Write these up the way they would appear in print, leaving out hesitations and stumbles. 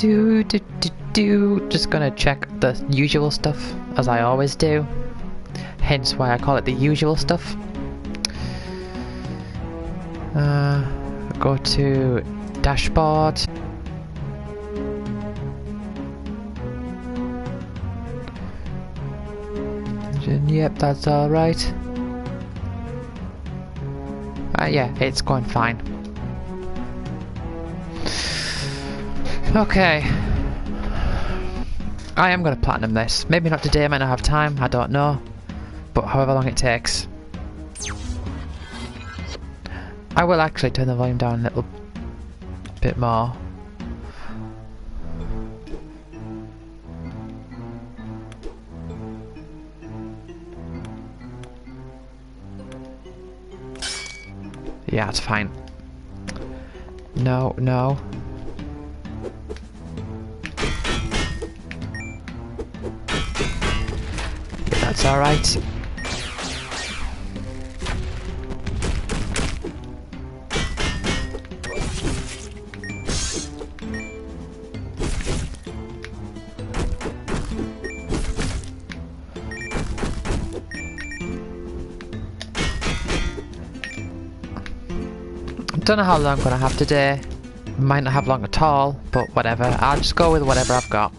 Just gonna check the usual stuff, as I always do. Hence why I call it the usual stuff. Go to dashboard. Yep, that's alright. Yeah, it's going fine. Okay. I am going to platinum this. Maybe not today, I might not have time, I don't know. But however long it takes. I will actually turn the volume down a little bit more. Yeah, it's fine. No, no. Yeah, that's alright. Don't know how long I'm gonna have today. Might not have long at all, but whatever. I'll just go with whatever I've got.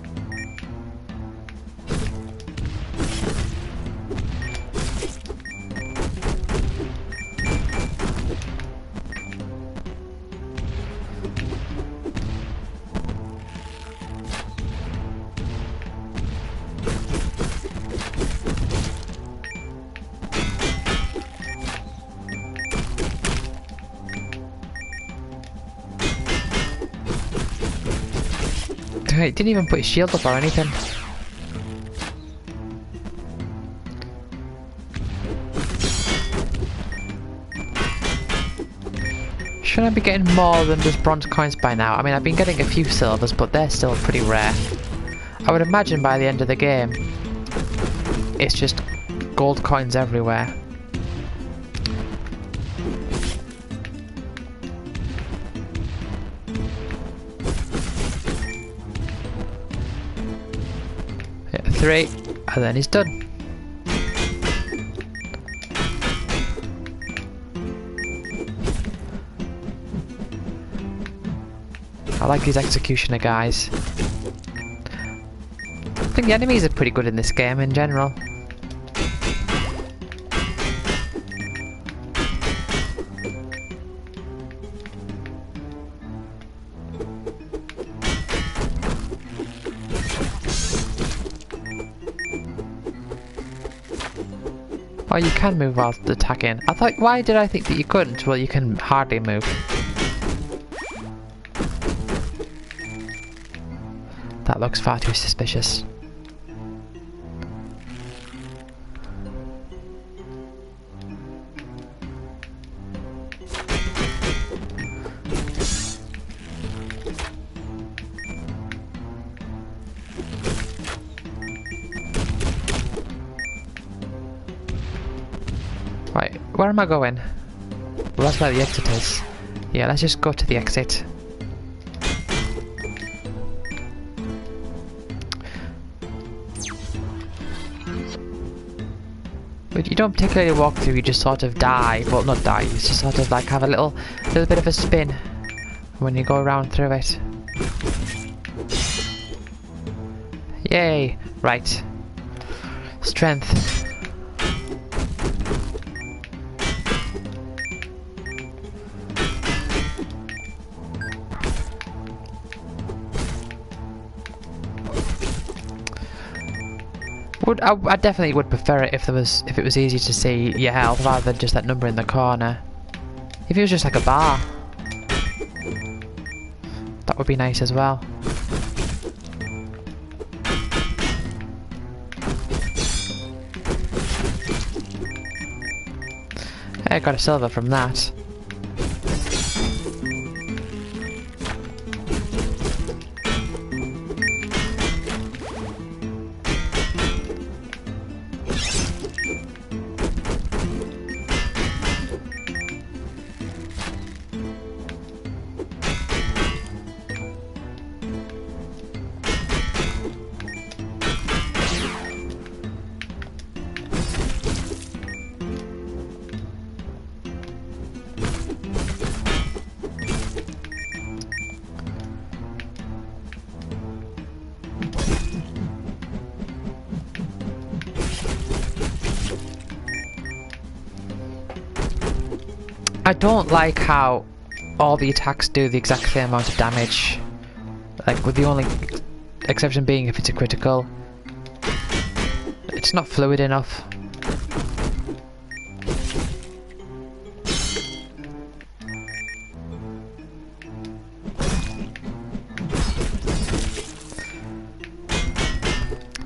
It didn't even put his shield up or anything. Should I be getting more than just bronze coins by now? I mean, I've been getting a few silvers, but they're still pretty rare. I would imagine by the end of the game, it's just gold coins everywhere. Hit 3, and then he's done. I like these executioner guys. I think the enemies are pretty good in this game in general. Oh, you can move while attacking. I thought, why did I think that you couldn't? Well, you can hardly move. That looks far too suspicious. Right, where am I going? Well, that's where the exit is. Yeah, let's just go to the exit. But you don't particularly walk through, you just sort of die. Well, not die, you just sort of like have a little bit of a spin when you go around through it. Yay! Right. Strength. I definitely would prefer it if it was easy to see your health rather than just that number in the corner. If it was just like a bar, that would be nice as well. I got a silver from that. I don't like how all the attacks do the exact same amount of damage. Like, with the only exception being if it's a critical. It's not fluid enough.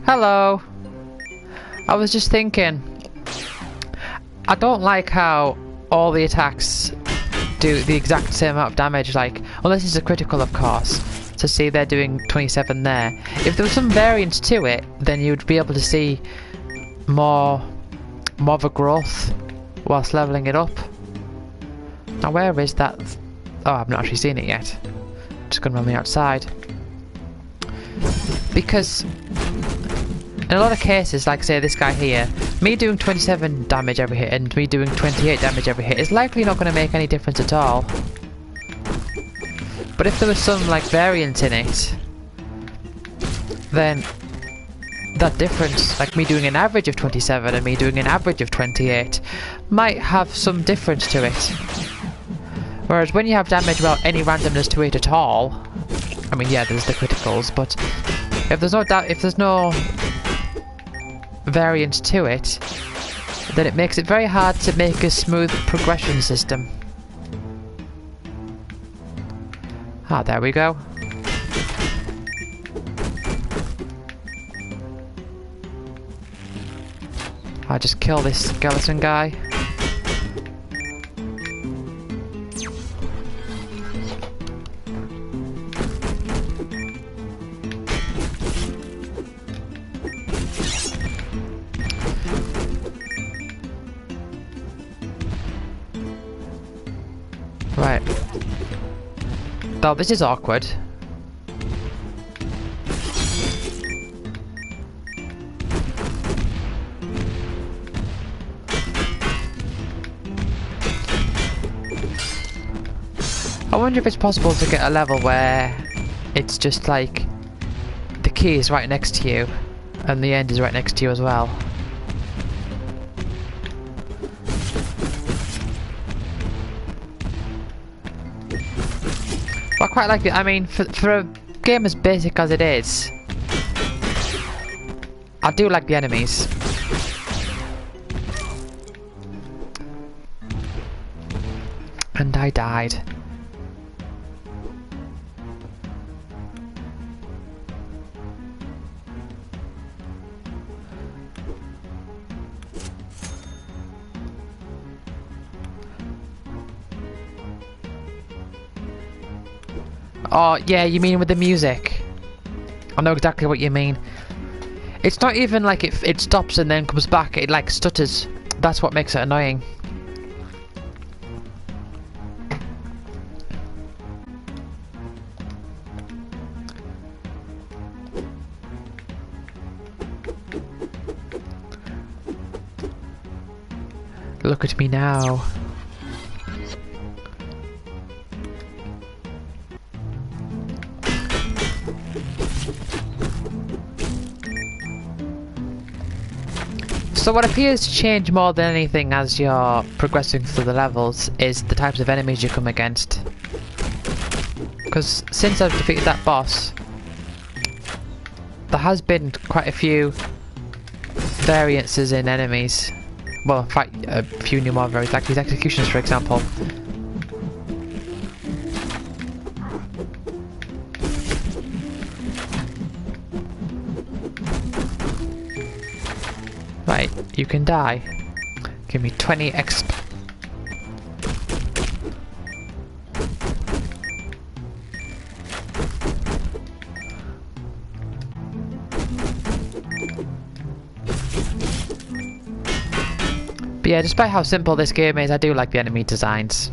Hello! I was just thinking, I don't like how all the attacks do the exact same amount of damage, like, unless it's a critical of course. So see, they're doing 27 there. If there was some variance to it, then you'd be able to see more of a growth whilst leveling it up. Now where is that? Oh, I've not actually seen it yet. Just gonna run me outside. Because in a lot of cases, like say this guy here, me doing 27 damage every hit and me doing 28 damage every hit is likely not going to make any difference at all. But if there was some like variance in it, then that difference, like me doing an average of 27 and me doing an average of 28, might have some difference to it. Whereas when you have damage without any randomness to it at all, I mean yeah, there's the criticals, but if there's no variance to it, then it makes it very hard to make a smooth progression system. Ah, there we go. I'll just kill this skeleton guy. Right. Oh, this is awkward. I wonder if it's possible to get a level where it's just like the key is right next to you and the end is right next to you as well. I quite like it. I mean, for a game as basic as it is, I do like the enemies. And I died. Oh, yeah, you mean with the music. I know exactly what you mean. It's not even like it stops and then comes back, it like stutters. That's what makes it annoying. Look at me now. So what appears to change more than anything as you're progressing through the levels is the types of enemies you come against. Because since I've defeated that boss, there has been quite a few variances in enemies. Well, in fact, a few new more variants, like these executions for example. Right, you can die. Give me 20 exp. But yeah, despite how simple this game is, I do like the enemy designs.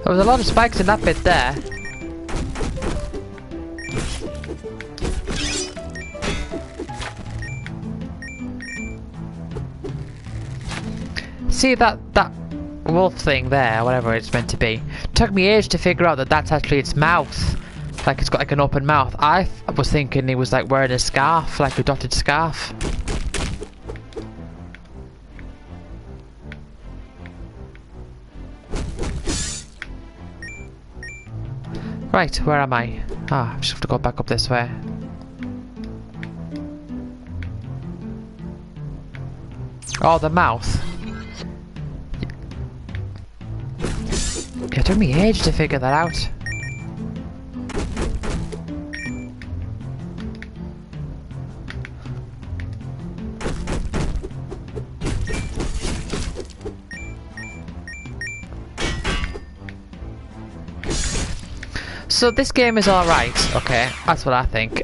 There was a lot of spikes in that bit there. See that wolf thing there, whatever it's meant to be. Took me ages to figure out that that's actually its mouth. Like it's got like an open mouth. I was thinking he was like wearing a scarf, like a dotted scarf. Right, where am I? Ah, I just have to go back up this way. Oh, the mouth. It took me ages to figure that out. So this game is alright, okay, that's what I think.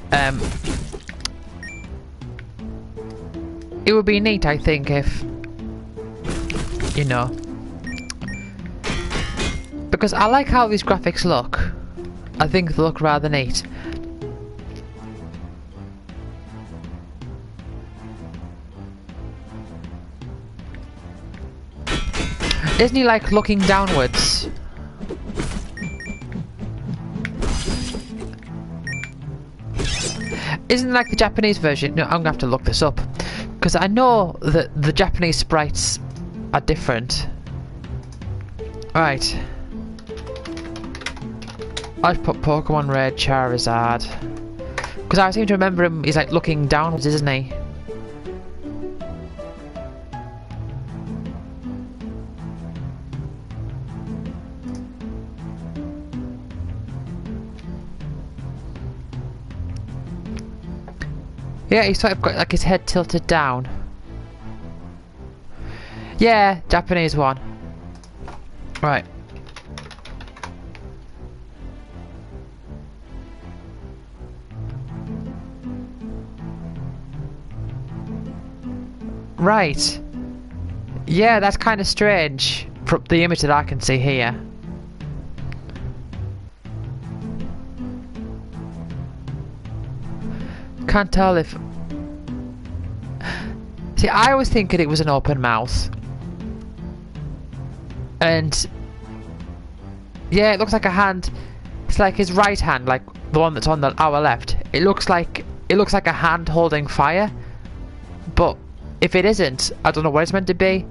It would be neat, I think, if, you know, because I like how these graphics look. I think they look rather neat. Isn't he like looking downwards? Isn't it like the Japanese version? No, I'm gonna have to look this up. Because I know that the Japanese sprites are different. Right. I've put Pokemon Red Charizard. Because I seem to remember him, he's like looking downwards, isn't he? Yeah, he's sort of got like his head tilted down. Yeah, Japanese one. Right. Right. Yeah, that's kind of strange from the image that I can see here. Can't tell if... See, I was thinking it was an open mouth. And... yeah, it looks like a hand. It's like his right hand, like the one that's on our left. It looks like a hand holding fire. But if it isn't, I don't know what it's meant to be.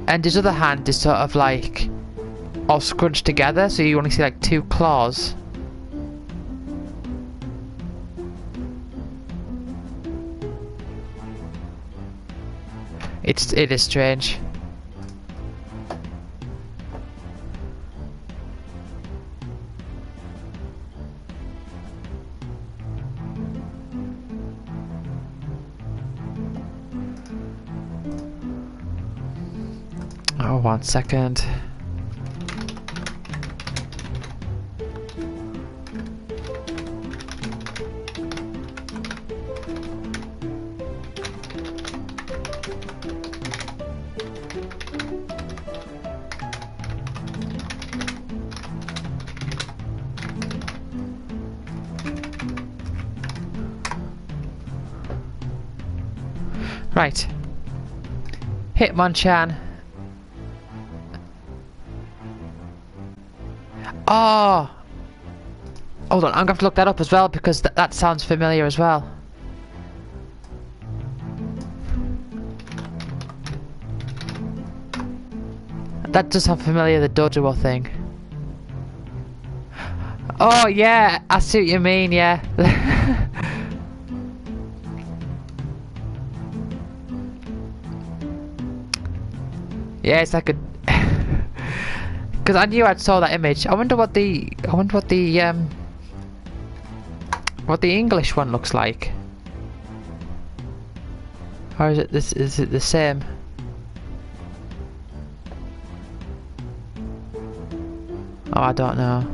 And his other hand is sort of like all scrunched together, so you only see like two claws. It is strange. Oh, 1 second. Right. Hitmonchan. Oh! Hold on, I'm gonna have to look that up as well because that sounds familiar as well. That does sound familiar, the Dojo thing. Oh yeah, I see what you mean, yeah. Yeah, it's like a... because I knew I saw that image. I wonder what the English one looks like. Or is it the same? Oh, I don't know.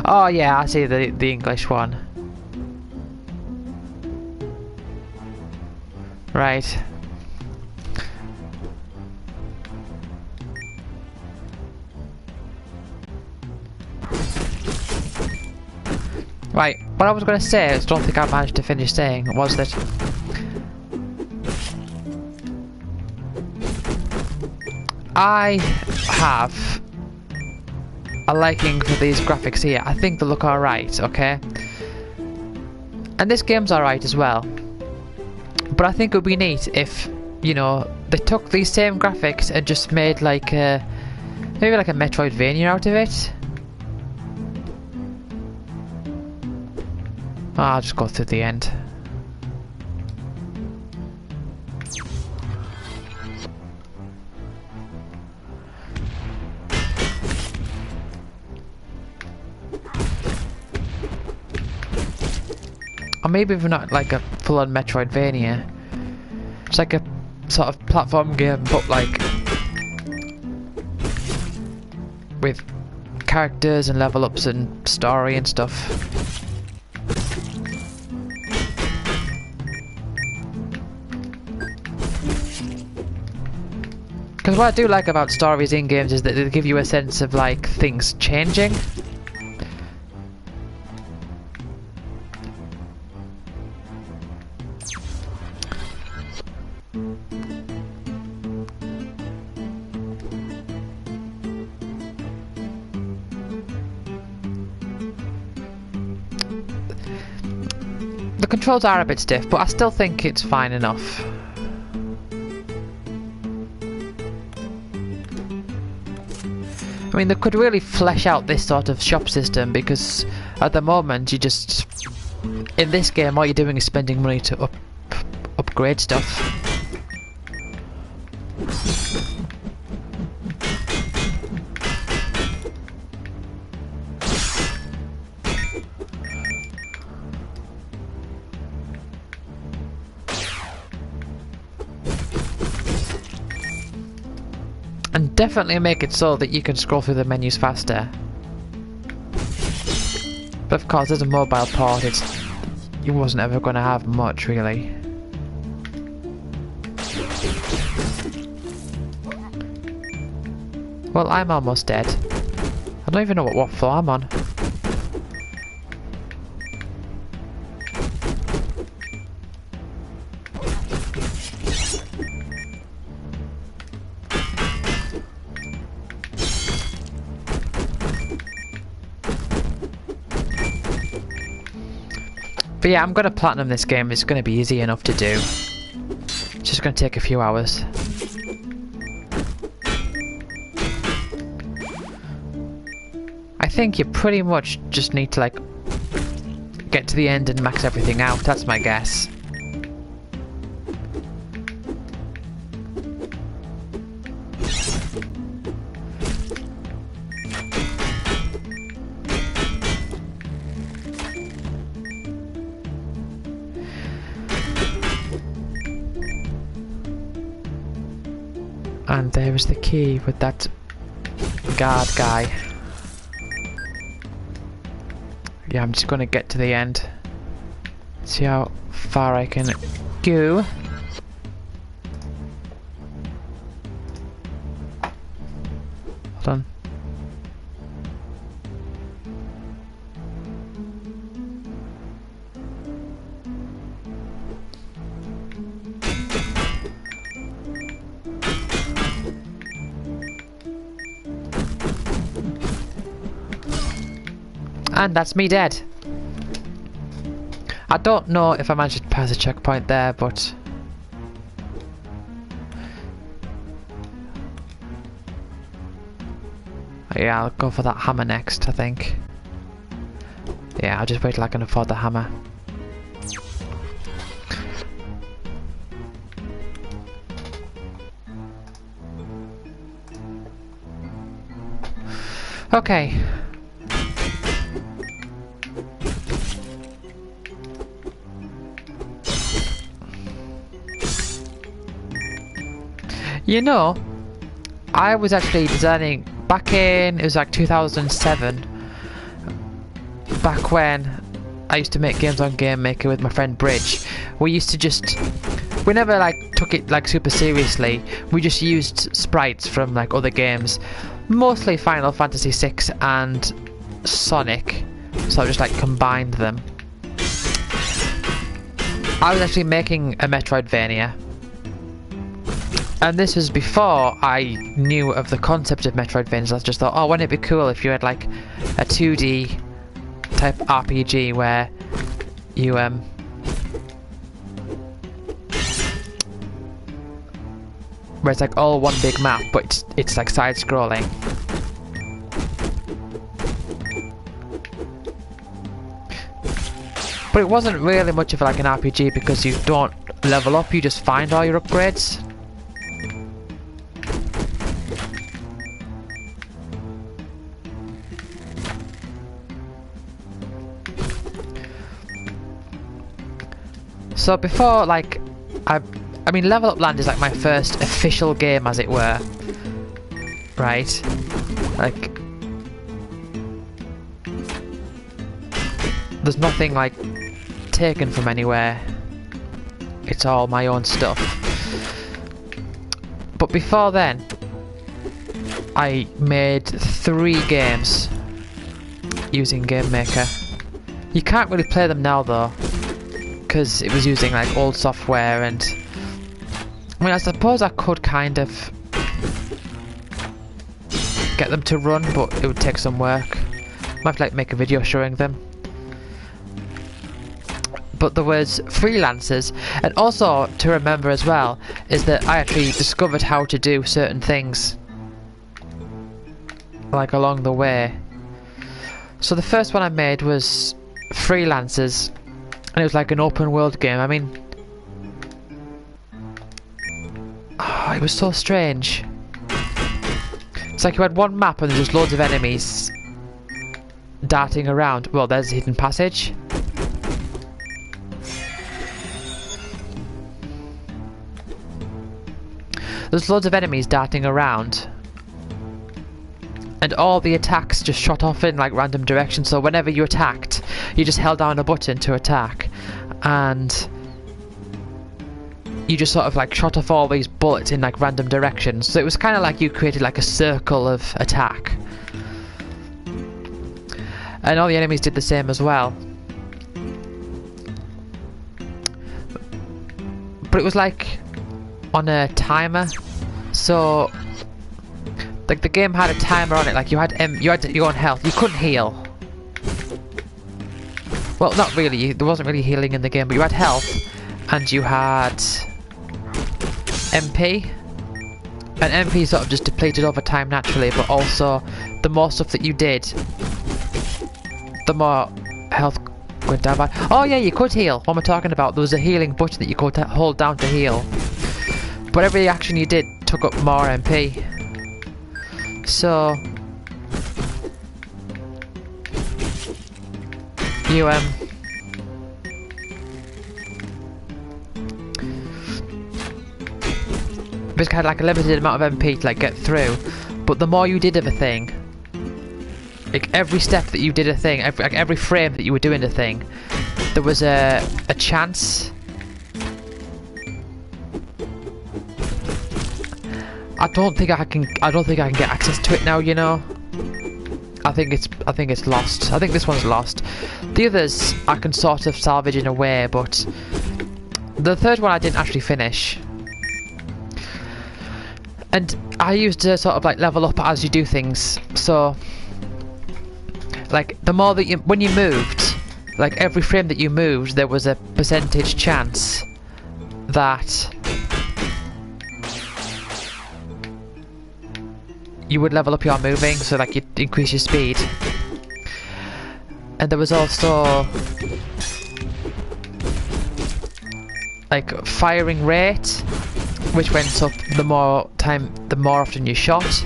Oh yeah, I see the English one. Right. Right, what I was going to say, I don't think I managed to finish saying, was that I have a liking for these graphics here. I think they look alright, okay? And this game's alright as well. But I think it would be neat if, you know, they took these same graphics and just made like a, maybe like a Metroidvania out of it. Oh, I'll just go through the end. Or maybe if not like a full-on Metroidvania. It's like a sort of platform game, but like with characters and level ups and story and stuff. Because what I do like about stories in games is that they give you a sense of like things changing. The controls are a bit stiff, but I still think it's fine enough. I mean, they could really flesh out this sort of shop system, because at the moment you just, in this game, all you're doing is spending money to upgrade stuff. And definitely make it so that you can scroll through the menus faster. But of course, as a mobile port, you wasn't ever going to have much, really. Well, I'm almost dead. I don't even know what floor I'm on. But yeah, I'm going to platinum this game. It's going to be easy enough to do. It's just going to take a few hours. I think you pretty much just need to like get to the end and max everything out. That's my guess. And there is the key with that guard guy. Yeah, I'm just gonna get to the end. See how far I can go. Hold on. And that's me dead. I don't know if I managed to pass a checkpoint there, but yeah, I'll go for that hammer next, I think. Yeah, I'll just wait till I can afford the hammer. Okay. You know, I was actually designing back in, it was like 2007, back when I used to make games on Game Maker with my friend Bridge. We used to just, we never like took it like super seriously, we just used sprites from like other games, mostly Final Fantasy VI and Sonic, so I just like combined them. I was actually making a Metroidvania. And this was before I knew of the concept of Metroidvanias. I just thought, oh, wouldn't it be cool if you had like a 2D type RPG where you where it's like all one big map, but it's like side scrolling. But it wasn't really much of like an RPG because you don't level up, you just find all your upgrades. So before, like, I mean, Level Up Land is like my first official game, as it were. Right? Like, there's nothing like taken from anywhere. It's all my own stuff. But before then, I made 3 games using Game Maker. You can't really play them now though, because it was using like old software, and I mean, I suppose I could kind of get them to run, but it would take some work. Might have to like make a video showing them. But there was freelancers, and also to remember as well is that I actually discovered how to do certain things like along the way. So the first one I made was freelancers, and it was like an open world game. I mean, it was so strange. It's like you had one map and there's just loads of enemies darting around. Well, there's a hidden passage. There's loads of enemies darting around, and all the attacks just shot off in like random directions. So whenever you attacked, you just held down a button to attack, and you just sort of like shot off all these bullets in like random directions. So it was kind of like you created like a circle of attack, and all the enemies did the same as well. But it was like on a timer, so like the game had a timer on it. Like you had your own health. You couldn't heal. Well, not really. There wasn't really healing in the game, but you had health, and you had MP. And MP sort of just depleted over time naturally, but also the more stuff that you did, the more health went down by. Oh yeah, you could heal. What am I talking about? There was a healing button that you could hold down to heal. But every action you did took up more MP. So you basically had like a limited amount of MP to like get through. But the more you did of a thing, like every step that you did a thing, every frame that you were doing a thing, there was a chance. I don't think I can get access to it now, you know. I think it's lost. I think this one's lost. The others I can sort of salvage in a way, but the third one I didn't actually finish. And I used to sort of like level up as you do things. So like the more that when you moved, like every frame that you moved, there was a percentage chance that you would level up your moving, so like you'd increase your speed. And there was also like firing rate, which went up the more often you shot.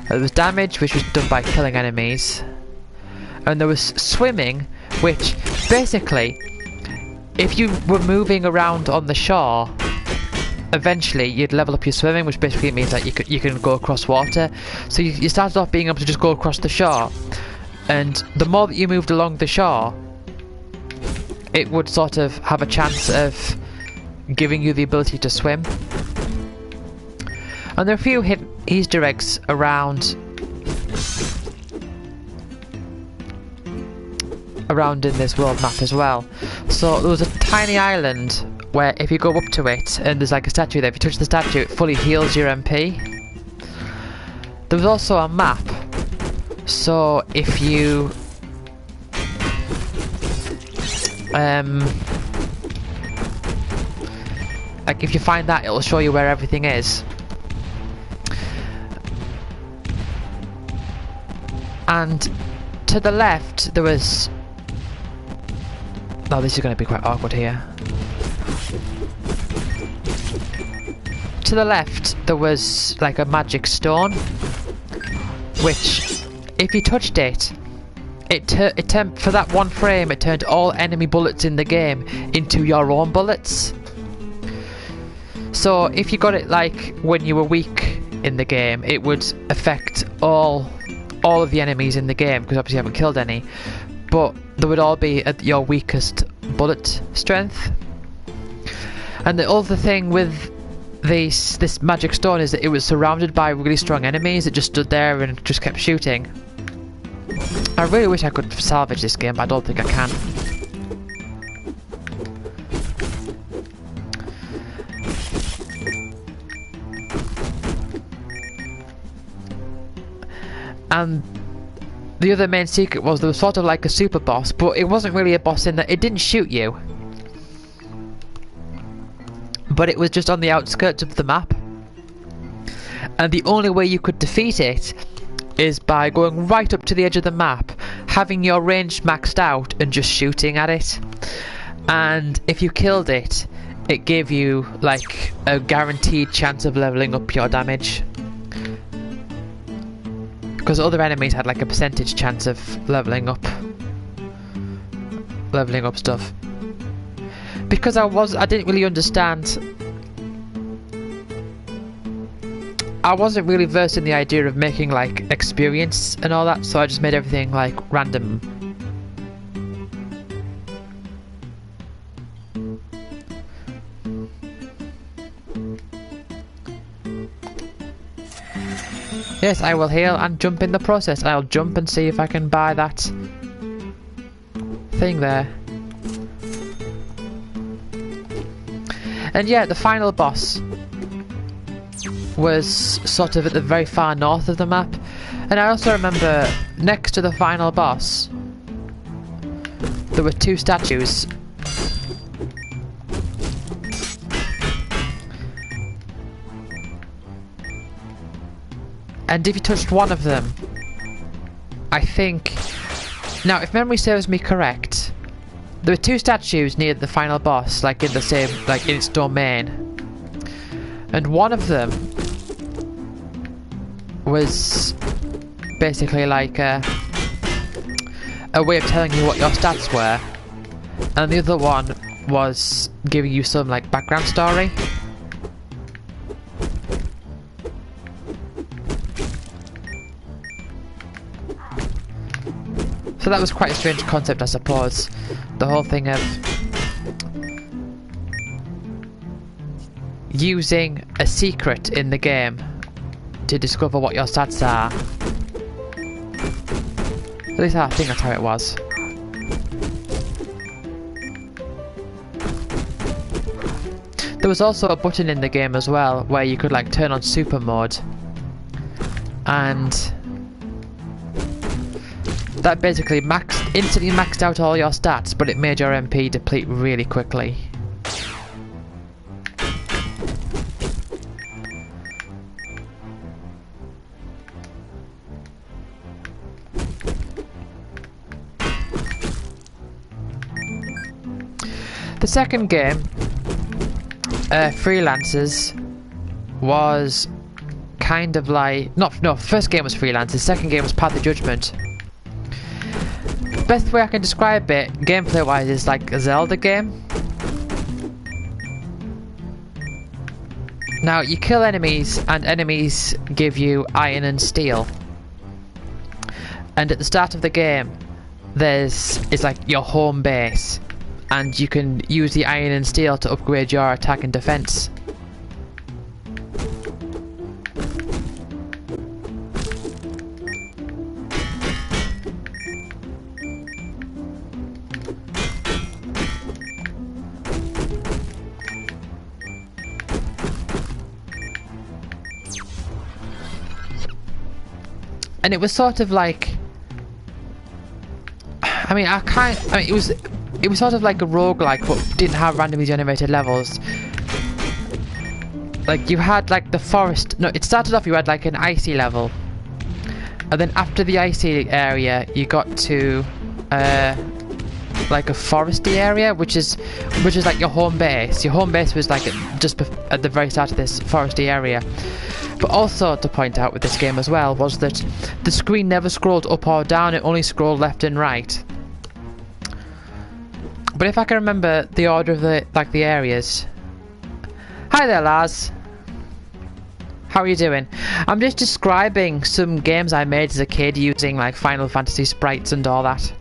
There was damage, which was done by killing enemies. And there was swimming, which basically, if you were moving around on the shore, eventually you'd level up your swimming, which basically means that you can go across water. So you started off being able to just go across the shore, and the more that you moved along the shore, it would sort of have a chance of giving you the ability to swim. And there are a few hidden Easter eggs around in this world map as well. So there was a tiny island where if you go up to it and there's like a statue there, if you touch the statue it fully heals your MP. There was also a map, so if you like if you find that, it'll show you where everything is. And to the left there was... Oh, this is going to be quite awkward here. To the left there was like a magic stone, which if you touched it, for that one frame it turned all enemy bullets in the game into your own bullets. So if you got it like when you were weak in the game, it would affect all of the enemies in the game, because obviously you haven't killed any, but they would all be at your weakest bullet strength. And the other thing with this magic stone is that it was surrounded by really strong enemies that just stood there and just kept shooting. I really wish I could salvage this game, but I don't think I can. And the other main secret was there was sort of like a super boss, but it wasn't really a boss in that it didn't shoot you. But it was just on the outskirts of the map. And the only way you could defeat it is by going right up to the edge of the map, having your range maxed out and just shooting at it. And if you killed it, it gave you like a guaranteed chance of leveling up your damage. Because other enemies had like a percentage chance of leveling up stuff. Because I didn't really understand. I wasn't really versed in the idea of making like experience and all that, so I just made everything like random. Yes, I will heal and jump in the process. I'll jump and see if I can buy that thing there. And yeah, the final boss was sort of at the very far north of the map. And I also remember next to the final boss there were two statues. And if you touched one of them, I think... Now, if memory serves me correct, there were two statues near the final boss, like in the same, like in its domain. And one of them was basically like a way of telling you what your stats were. And the other one was giving you some like background story. So that was quite a strange concept, I suppose. The whole thing of using a secret in the game to discover what your stats are. At least I think that's how it was. There was also a button in the game as well where you could like turn on super mode, and that basically instantly maxed out all your stats, but it made your MP deplete really quickly. The second game, Freelancers, was kind of like... first game was Freelancers, second game was Path of Judgment. Best way I can describe it, gameplay wise, is like a Zelda game. Now, you kill enemies, and enemies give you iron and steel. And at the start of the game, it's like your home base, and you can use the iron and steel to upgrade your attack and defense. And it was sort of like, I mean, it was sort of like a roguelike, but didn't have randomly generated levels. Like, you had like the forest. No, it started off, you had like an icy level, and then after the icy area, you got to like a foresty area, which is like your home base. Your home base was like just at the very start of this foresty area. But also to point out with this game as well was that the screen never scrolled up or down, it only scrolled left and right. But if I can remember the order of the areas. Hi there, Lars. How are you doing? I'm just describing some games I made as a kid using like Final Fantasy sprites and all that.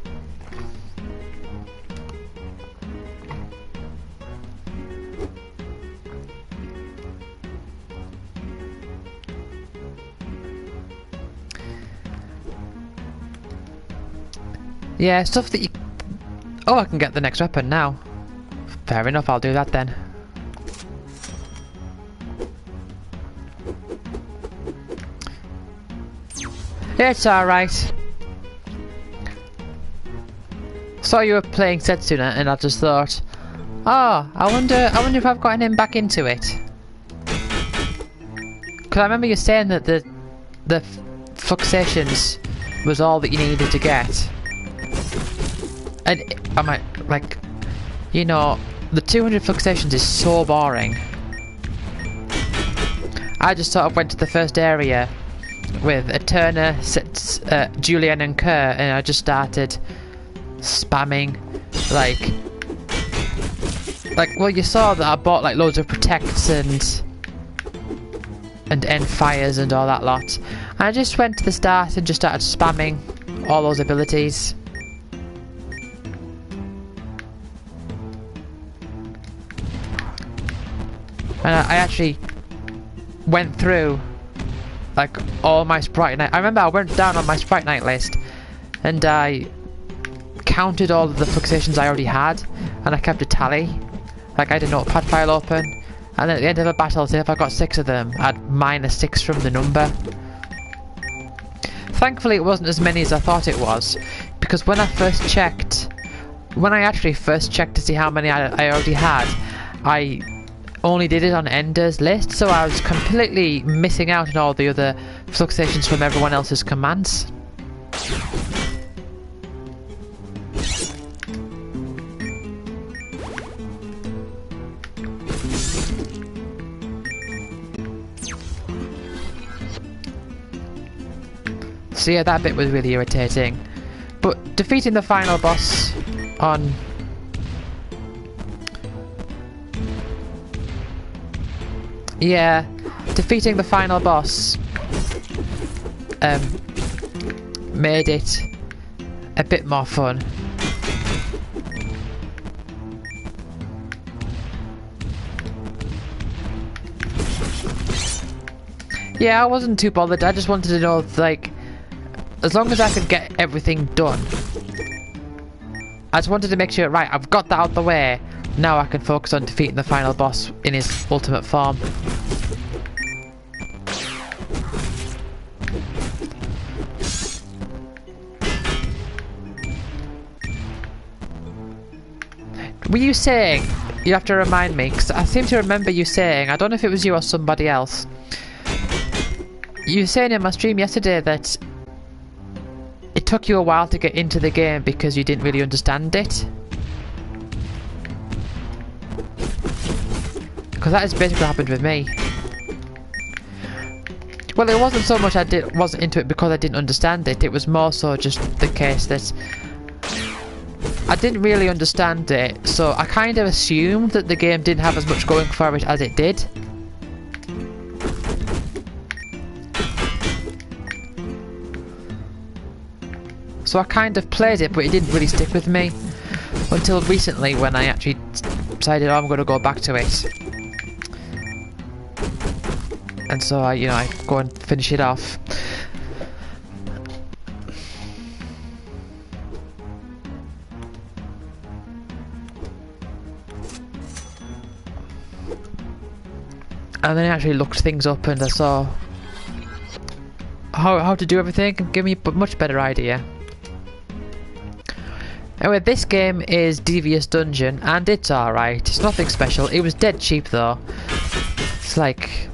Yeah, stuff that you... Oh, I can get the next weapon now. Fair enough, I'll do that then. It's alright. Saw you were playing Setsuna and I just thought, oh, I wonder if I've gotten him back into it. Because I remember you saying that the fluxations was all that you needed to get. And I might, like, you know, the 200 fluxations is so boring. I just sort of went to the first area with Eterna, Julian and Kerr, and I just started spamming, like, well, you saw that I bought like loads of protects and end fires and all that lot. I just went to the start and just started spamming all those abilities. And I actually went through like all my Sprite Night. I remember I went down on my Sprite Night list and I counted all of the fluxations I already had, and I kept a tally. Like, I had a notepad file open, and then at the end of a battle, say if I got 6 of them, I'd -6 from the number. Thankfully it wasn't as many as I thought it was, because when I actually first checked to see how many I already had, I only did it on Ender's list, so I was completely missing out on all the other fluxations from everyone else's commands. So yeah, that bit was really irritating. But defeating the final boss on... Yeah, defeating the final boss made it a bit more fun. Yeah, I wasn't too bothered. I just wanted to know, like, as long as I could get everything done. I just wanted to make sure, right, I've got that out the way. Now I can focus on defeating the final boss in his ultimate form. Were you saying, you have to remind me, because I seem to remember you saying, I don't know if it was you or somebody else, you were saying in my stream yesterday that it took you a while to get into the game because you didn't really understand it? Because that is basically what happened with me. Well, it wasn't so much wasn't into it because I didn't understand it, it was more so just the case that I didn't really understand it, so I kind of assumed that the game didn't have as much going for it as it did. So I kind of played it, but it didn't really stick with me until recently when I actually decided, oh, I'm going to go back to it. And so I go and finish it off. And then I actually looked things up and I saw, how to do everything and give me a much better idea. Anyway, this game is Devious Dungeon, and it's alright. It's nothing special. It was dead cheap though. It's like...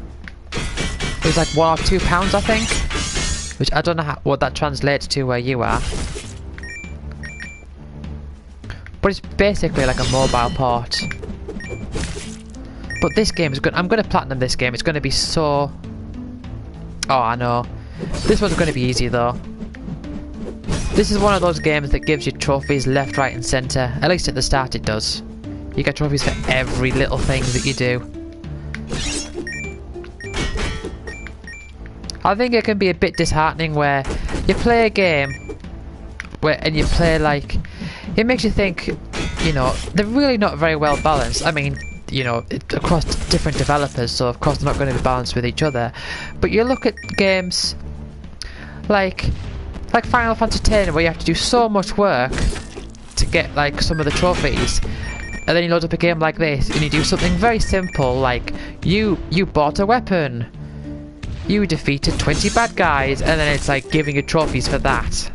It was like £1 or £2, I think. Which I don't know what that translates to where you are. But it's basically like a mobile port. But this game is good. I'm going to platinum this game. It's going to be so... Oh, I know. This one's going to be easy though. This is one of those games that gives you trophies left, right and centre. At least at the start it does. You get trophies for every little thing that you do. I think it can be a bit disheartening where you play a game and you play like... It makes you think, you know, they're really not very well balanced. I mean, you know, across different developers, so of course they're not going to be balanced with each other. But you look at games like Final Fantasy X, where you have to do so much work to get like some of the trophies, and then you load up a game like this and you do something very simple like you bought a weapon, you defeated 20 bad guys, and then it's like giving you trophies for that.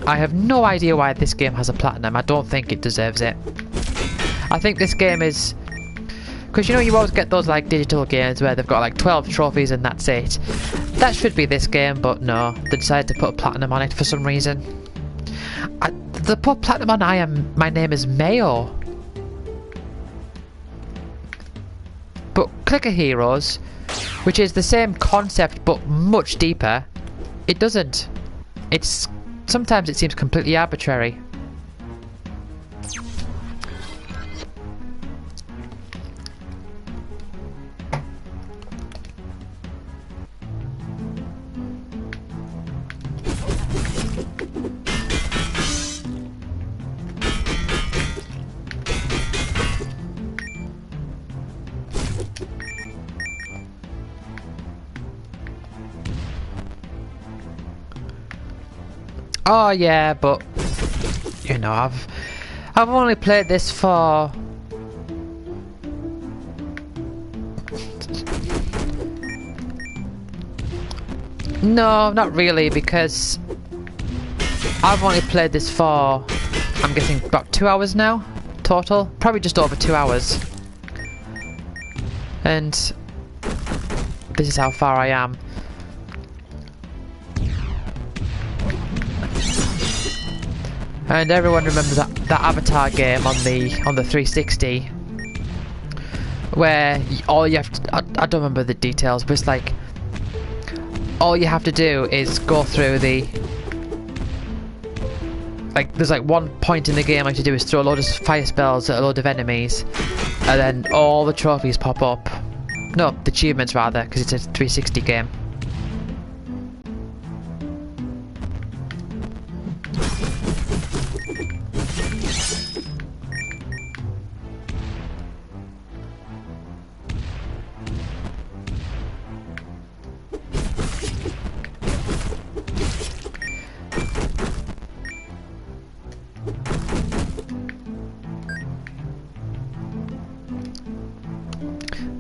I have no idea why this game has a platinum. I don't think it deserves it. I think this game is... Because you know you always get those like digital games where they've got like 12 trophies and that's it. That should be this game, but no. They decided to put a platinum on it for some reason. They put platinum on My Name is Mayo. But Clicker Heroes, which is the same concept but much deeper, it doesn't. It's... Sometimes it seems completely arbitrary. Oh yeah, but you know, I've only played this for no, not really, because I've only played this for, I'm guessing, about 2 hours now total, probably just over 2 hours, and this is how far I am. And everyone remembers that Avatar game on the 360, where all you have to, I don't remember the details, but it's like all you have to do is go through the, like there's like one point in the game all you have to do is throw a load of fire spells at a load of enemies, and then all the trophies pop up. No, the achievements rather, because it's a 360 game.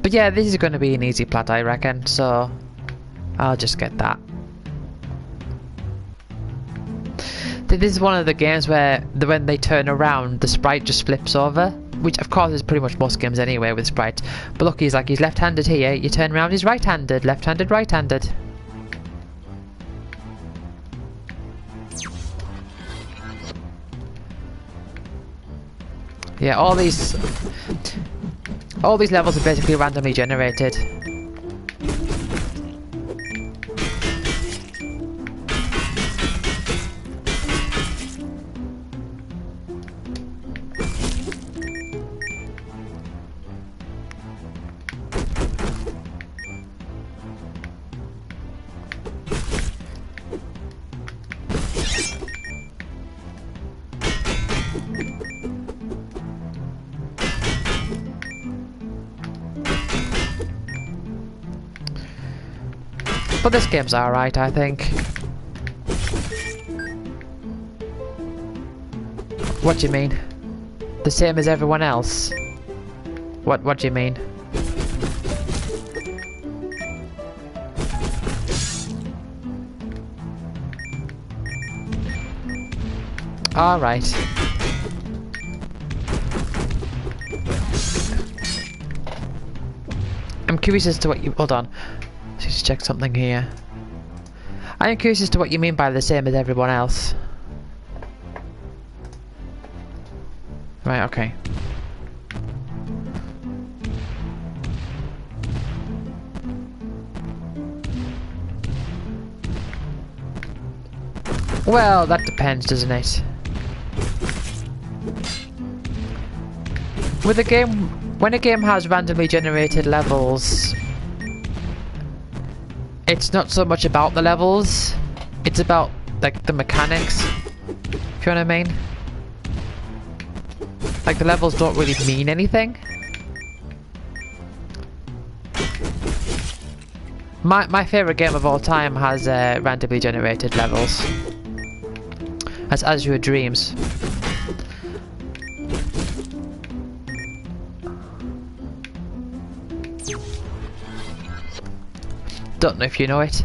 But yeah, this is going to be an easy plat, I reckon, so I'll just get that. This is one of the games where when they turn around, the sprite just flips over, which of course is pretty much most games anyway with sprites. But look, he's left-handed here, you turn around, he's right-handed, left-handed, right-handed. Yeah, all these levels are basically randomly generated. But this game's alright, I think. What do you mean? The same as everyone else? What do you mean? Alright. I'm curious as to what you... Hold on. Let's just check something here. I am curious as to what you mean by the same as everyone else. Right, okay. Well, that depends, doesn't it? With a game... When a game has randomly generated levels, it's not so much about the levels, it's about, like, the mechanics, if you know what I mean. Like, the levels don't really mean anything. My favourite game of all time has randomly generated levels. That's Azure Dreams. Don't know if you know it.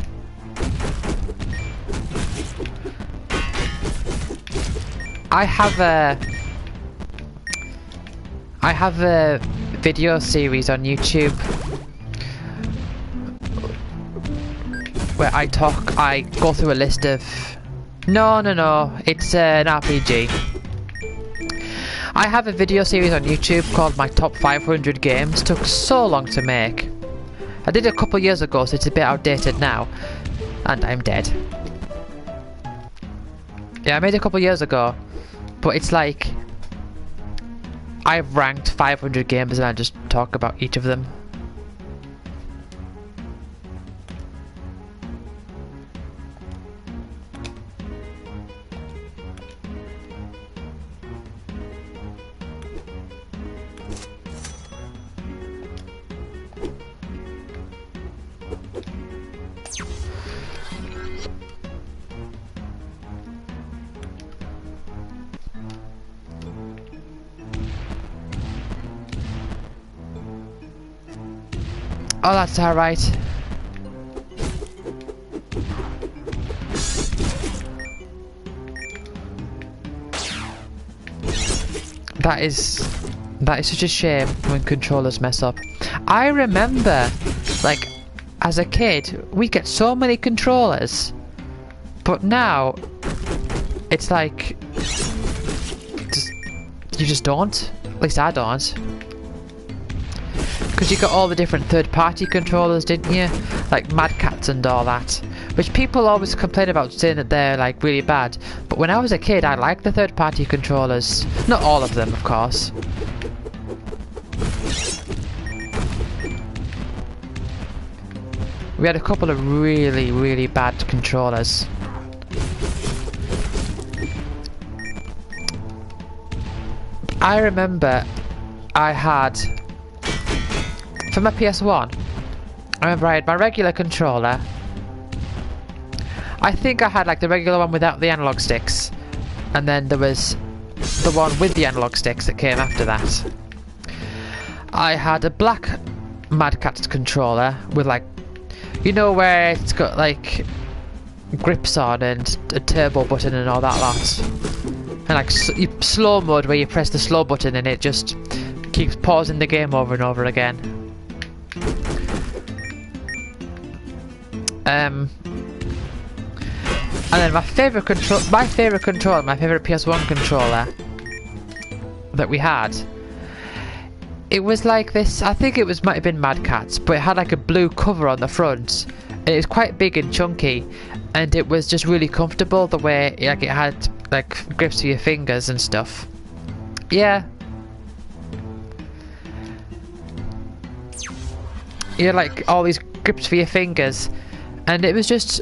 I have a video series on YouTube where I go through a list of... No, it's an RPG. I have a video series on YouTube called My Top 500 Games. Took so long to make. I did it a couple years ago, so it's a bit outdated now. And I'm dead. Yeah, I made it a couple years ago. But it's like... I've ranked 500 games and I just talk about each of them. Oh, that's alright. That is such a shame when controllers mess up. I remember, like, as a kid, we get so many controllers, but now it's like you just don't. At least I don't. Because you got all the different third-party controllers, didn't you? Like Mad Catz and all that. Which people always complain about, saying that they're like really bad. But when I was a kid, I liked the third-party controllers. Not all of them, of course. We had a couple of really, really bad controllers. I remember I had... For my PS1, I remember I had my regular controller. I think I had like the regular one without the analog sticks. And then there was the one with the analog sticks that came after that. I had a black Mad Catz controller with like... You know where it's got like grips on and a turbo button and all that lot. And like slow mode where you press the slow button and it just keeps pausing the game over and over again. And then my favourite controller, my favourite PS1 controller that we had, it was like this, I think it might have been Mad Catz, but it had like a blue cover on the front. And it was quite big and chunky, and it was just really comfortable the way like it had like grips for your fingers and stuff. Yeah. You had like all these grips for your fingers. And it was just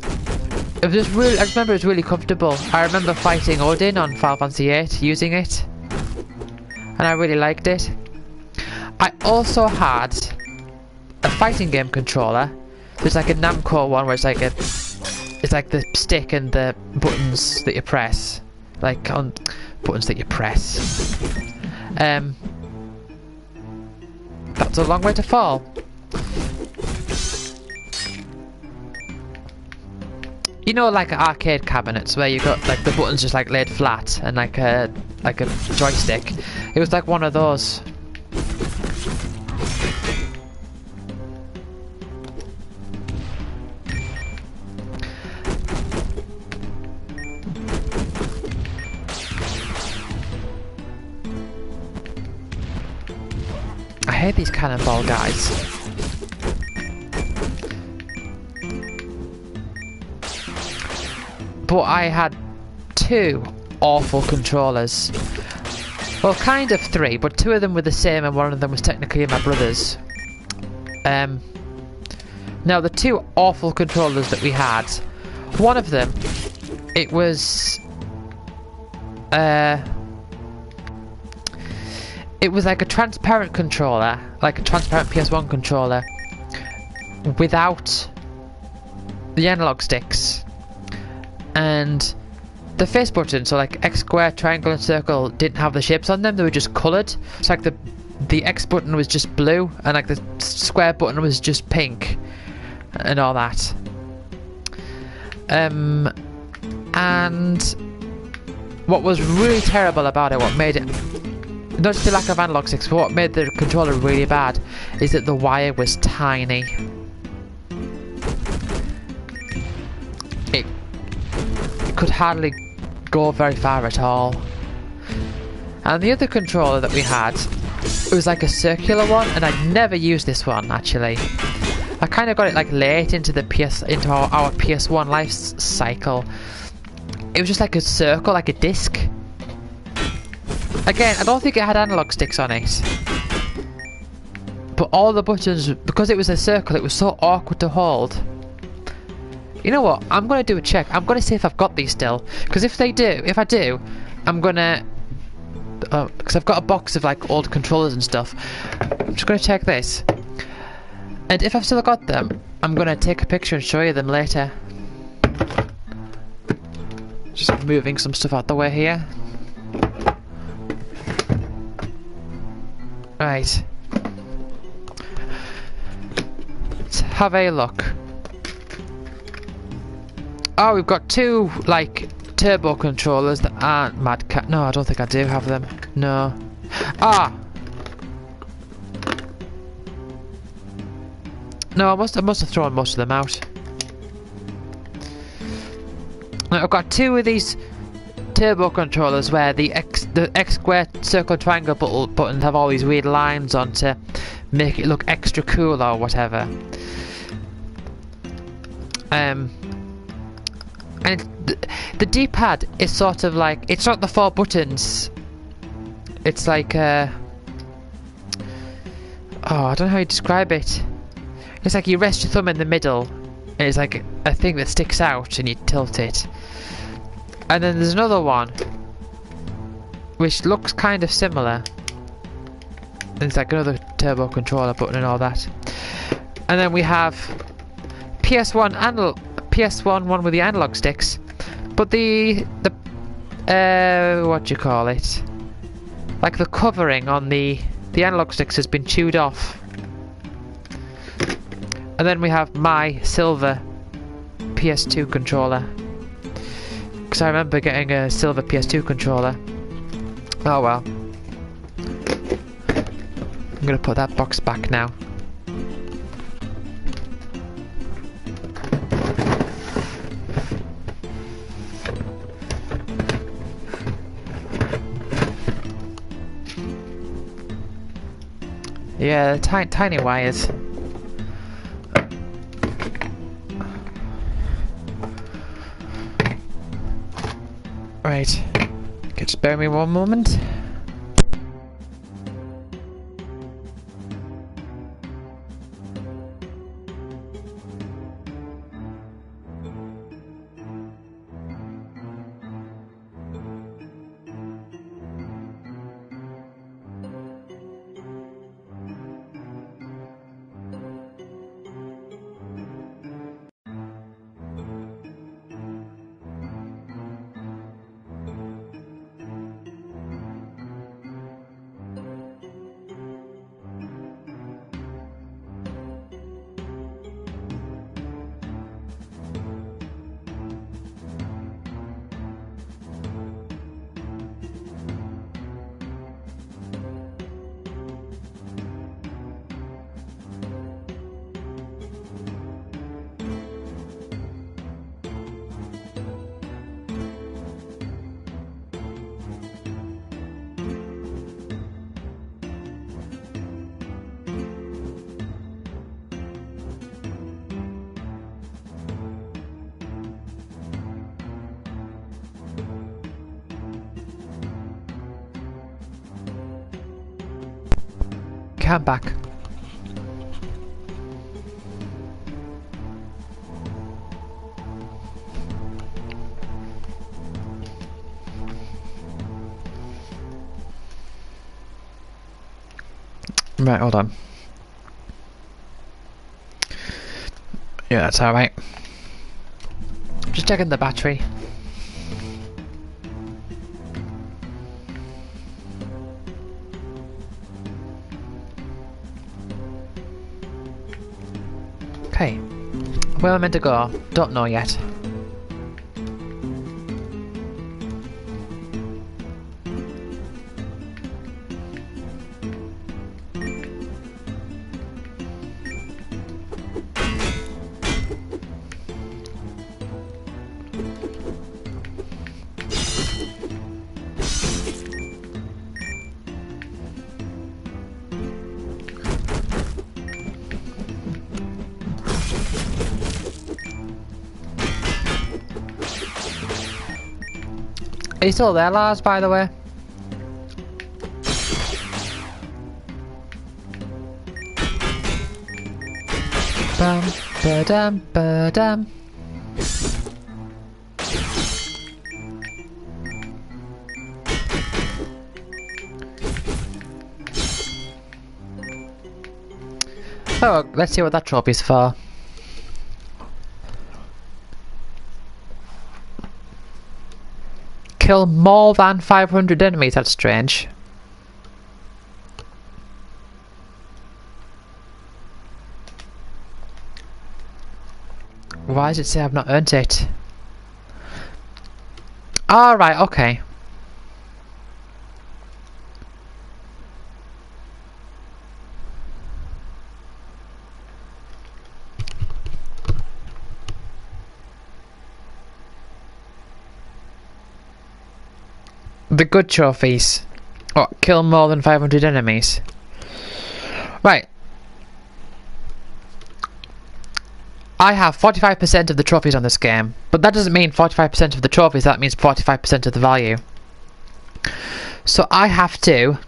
really, I remember it was really comfortable. I remember fighting Odin on Final Fantasy VIII using it. And I really liked it. I also had a fighting game controller. There's like a Namco one where it's like the stick and the buttons that you press. Like on buttons that you press. That's a long way to fall. you know, like arcade cabinets where you got like the buttons just like laid flat and like a joystick. It was like one of those. I hate these cannonball guys. But I had 2 awful controllers. Well, kind of 3, but 2 of them were the same and one of them was technically my brother's. Now, the 2 awful controllers that we had, one of them, it was like a transparent controller, like a transparent PS1 controller, without the analog sticks. And the face button, so like X, square, triangle and circle, didn't have the shapes on them, they were just coloured. It's like the X button was just blue and like the square button was just pink and all that. And what was really terrible about it, what made it, not just the lack of analog sticks, but what made the controller really bad, is that the wire was tiny. It could hardly go very far at all. And the other controller that we had, it was like a circular one, and I'd never used this one actually. I kind of got it like late into the our PS1 life cycle. It was just like a circle, like a disc. Again, I don't think it had analog sticks on it. But all the buttons, because it was a circle, it was so awkward to hold. You know what? I'm going to do a check. I'm going to see if I've got these still. Because if I do, I'm going to... because I've got a box of like old controllers and stuff. I'm just going to check this. And if I've still got them, I'm going to take a picture and show you them later. Just moving some stuff out the way here. Right. Let's have a look. Oh, we've got 2 like turbo controllers that aren't Mad Cat. No, I don't think I do have them. No. Ah. No, I must have thrown most of them out. Now, I've got 2 of these turbo controllers where the X square, circle, triangle buttons have all these weird lines on to make it look extra cool or whatever. And the D-pad is sort of like, it's not the 4 buttons. It's like oh, I don't know how you describe it. It's like you rest your thumb in the middle and it's like a thing that sticks out and you tilt it. And then there's another one which looks kind of similar. It's like another turbo controller button and all that. And then we have PS1 one with the analog sticks, but the what do you call it? Like the covering on the analog sticks has been chewed off. And then we have my silver PS2 controller. Because I remember getting a silver PS2 controller. Oh well. I'm gonna put that box back now. Yeah, tiny wires. Right. Okay, spare me one moment. Okay, I'm back. Right, hold on. Yeah, that's alright. Just checking the battery. Okay. Where am I meant to go? Don't know yet. Are you still there, Lars, by the way? Bam, ba-dam, ba-dam. Oh, let's see what that trophy's for. Kill more than 500 enemies, that's strange. Why does it say I've not earned it? Alright, okay. The good trophies. Oh, kill more than 500 enemies. Right. I have 45% of the trophies on this game, but that doesn't mean 45% of the trophies, that means 45% of the value. So I have to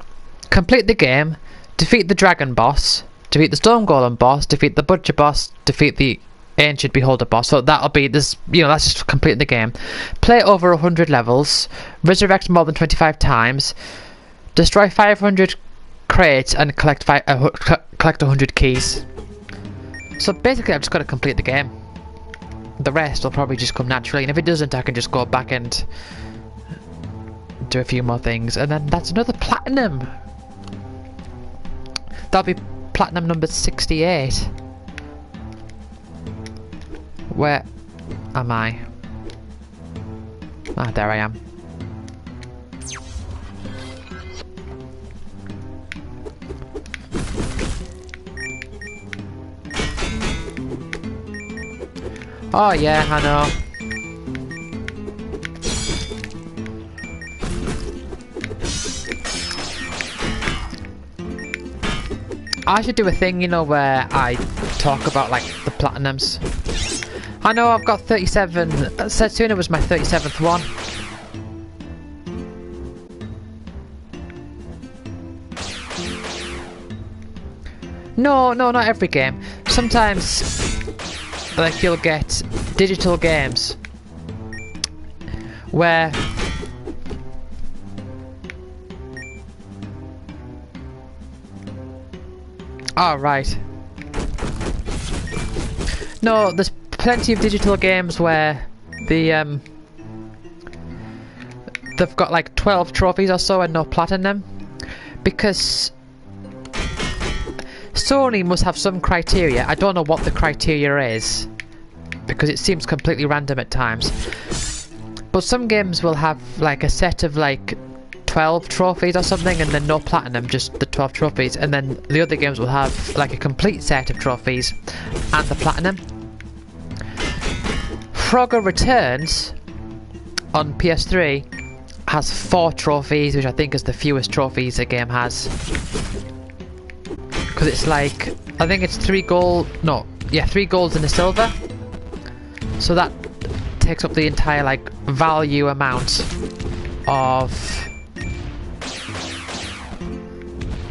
complete the game, defeat the dragon boss, defeat the storm golem boss, defeat the butcher boss, defeat the ancient beholder boss. So that'll be this, you know, that's just completing the game. Play over 100 levels, resurrect more than 25 times, destroy 500 crates and collect 100 keys. So basically I've just got to complete the game. The rest will probably just come naturally, and if it doesn't I can just go back and do a few more things, and then that's another platinum. That'll be platinum number 68. Where am I? Ah, there I am. Oh yeah, I know. I should do a thing, you know, where I talk about like the platinums. I know I've got 37. Setsuna was my 37th one. No, not every game. Sometimes like you'll get digital games where right. No, there's plenty of digital games where the they've got like 12 trophies or so and no platinum, because Sony must have some criteria. I don't know what the criteria is, because it seems completely random at times. But some games will have like a set of like 12 trophies or something, and then no platinum, just the 12 trophies. And then the other games will have like a complete set of trophies and the platinum. Frogger Returns on PS3 has 4 trophies, which I think is the fewest trophies a game has. Because it's like, I think it's 3 golds and a silver. So that takes up the entire like value amount of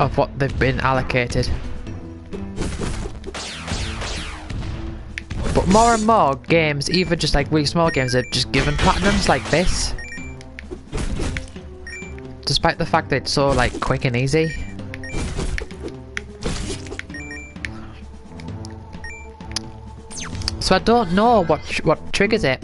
of what they've been allocated. But more and more games, even just like really small games, are just given platinums like this. Despite the fact that it's so like quick and easy. So I don't know what triggers it.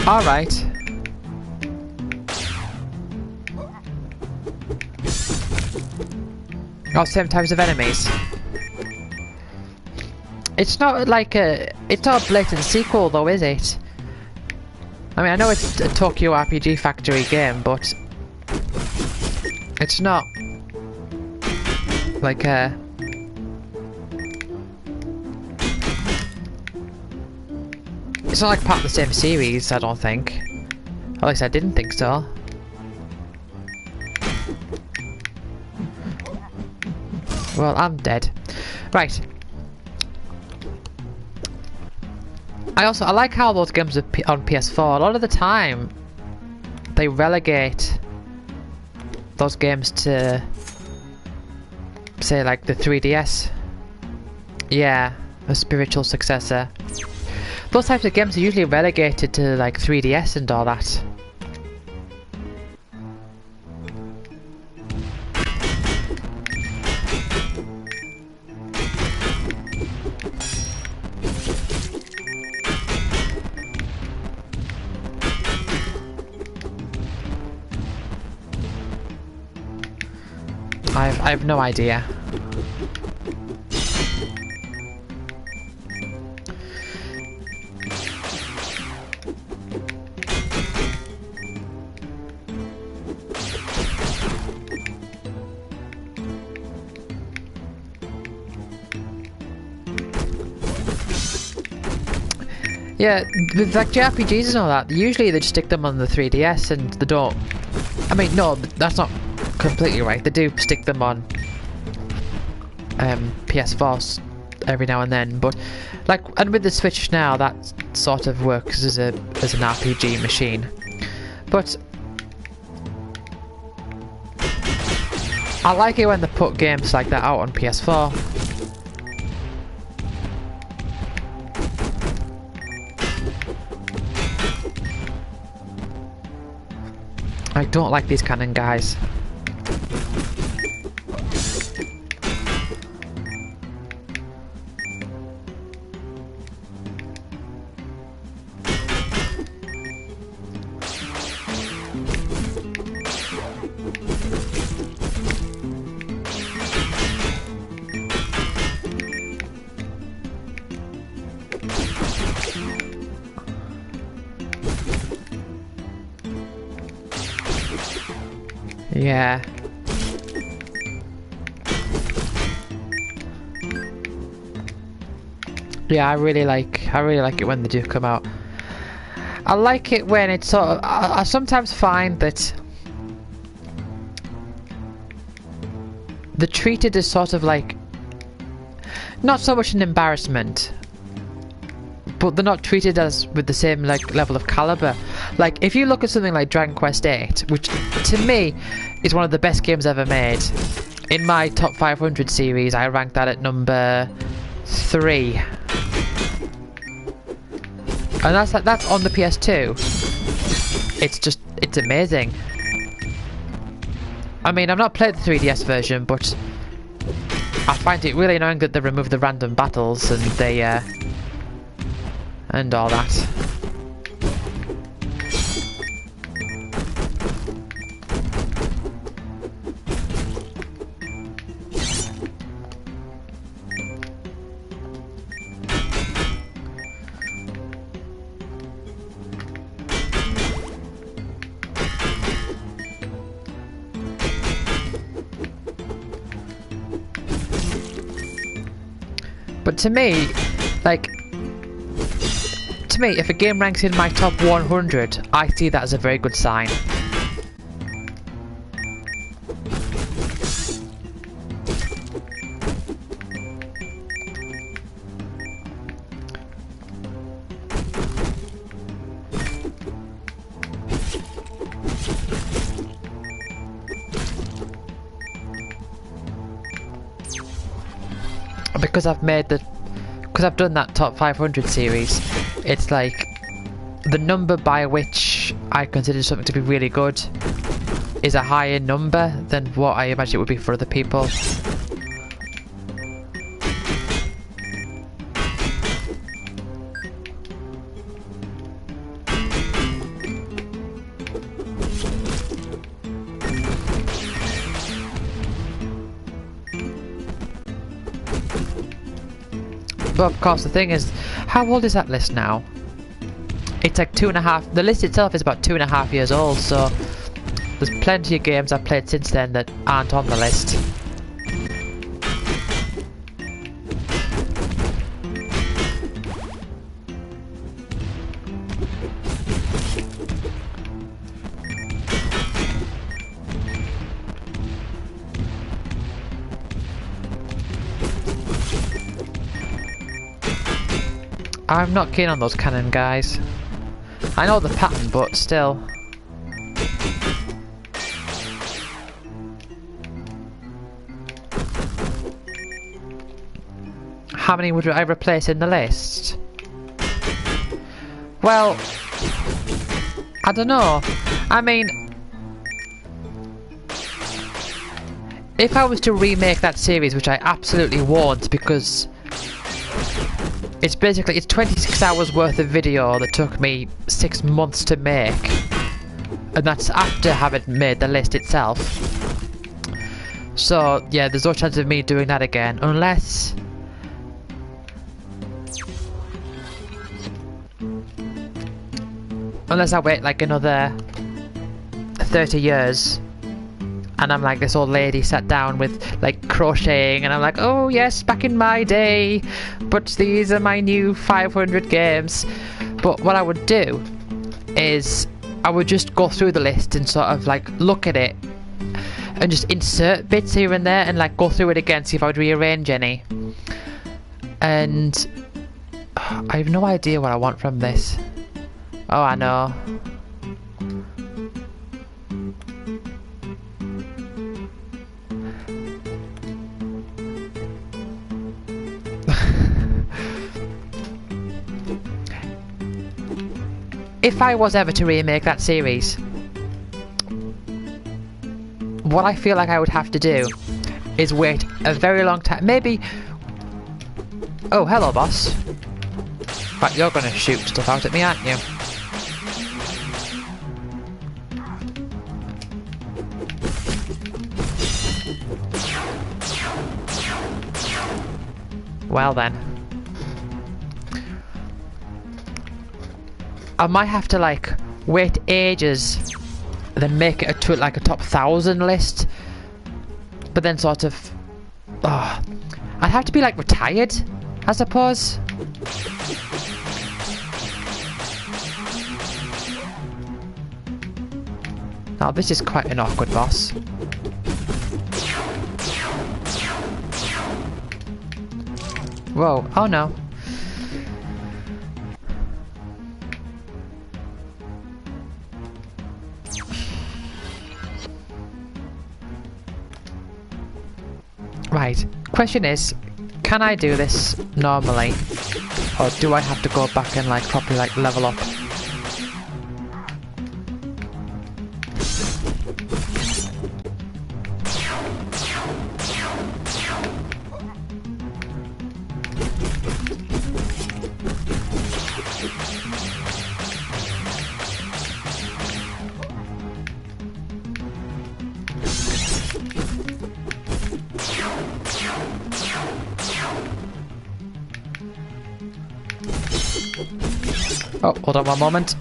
All right. Oh, same types of enemies. It's not like it's not a blatant sequel though, is it? I mean, I know it's a Tokyo RPG Factory game, but it's not like a... It's not like part of the same series, I don't think. At least I didn't think so. Well, I'm dead. Right. I like how those games are on PS4. A lot of the time, they relegate those games to, say, like the 3DS. Yeah, a spiritual successor. Those types of games are usually relegated to like 3DS and all that. I have no idea. Yeah, with like JRPGs and all that, usually they just stick them on the 3DS and they don't... I mean, no, that's not completely right. They do stick them on PS4s every now and then, but like, and with the Switch now, that sort of works as an RPG machine. But I like it when they put games like that out on PS4. I don't like these cannon guys. Yeah. Yeah, I really like it when they do come out. I like it when it's sort of... I sometimes find that they're treated as sort of like... Not so much an embarrassment, but they're not treated as with the same like level of caliber. Like, if you look at something like Dragon Quest VIII, which to me is one of the best games ever made. In my top 500 series, I rank that at number 3. And that's on the PS2. It's amazing. I mean, I've not played the 3DS version, but I find it really annoying that they remove the random battles and they and all that. But to me, Like, to me, if a game ranks in my top 100, I see that as a very good sign. Because I've done that top 500 series, it's like the number by which I consider something to be really good is a higher number than what I imagine it would be for other people. But of course the thing is, how old is that list now? It's like 2.5, the list itself is about 2.5 years old, so there's plenty of games I've played since then that aren't on the list. I'm not keen on those cannon guys. I know the pattern, but still. How many would I replace in the list? Well, I don't know. I mean, if I was to remake that series, which I absolutely won't, because it's 26 hours worth of video that took me 6 months to make, and that's after having made the list itself. So yeah, there's no chance of me doing that again, unless I wait like another 30 years and I'm like this old lady sat down with like crocheting and I'm like, oh yes, back in my day, but these are my new 500 games. But what I would do is I would just go through the list and sort of like look at it and just insert bits here and there and like go through it again, see if I would rearrange any. And I have no idea what I want from this. Oh, I know. If I was ever to remake that series, what I feel like I would have to do is wait a very long time. Maybe... Oh, hello, boss. Right, you're gonna shoot stuff out at me, aren't you? Well then. I might have to like wait ages and then make it to like a top 1,000 list, but then sort of I'd have to be like retired, I suppose. Now this is quite an awkward boss. Whoa, oh no. Right, question is, can I do this normally? Or do I have to go back and like properly like level up? Oh, hold on one moment.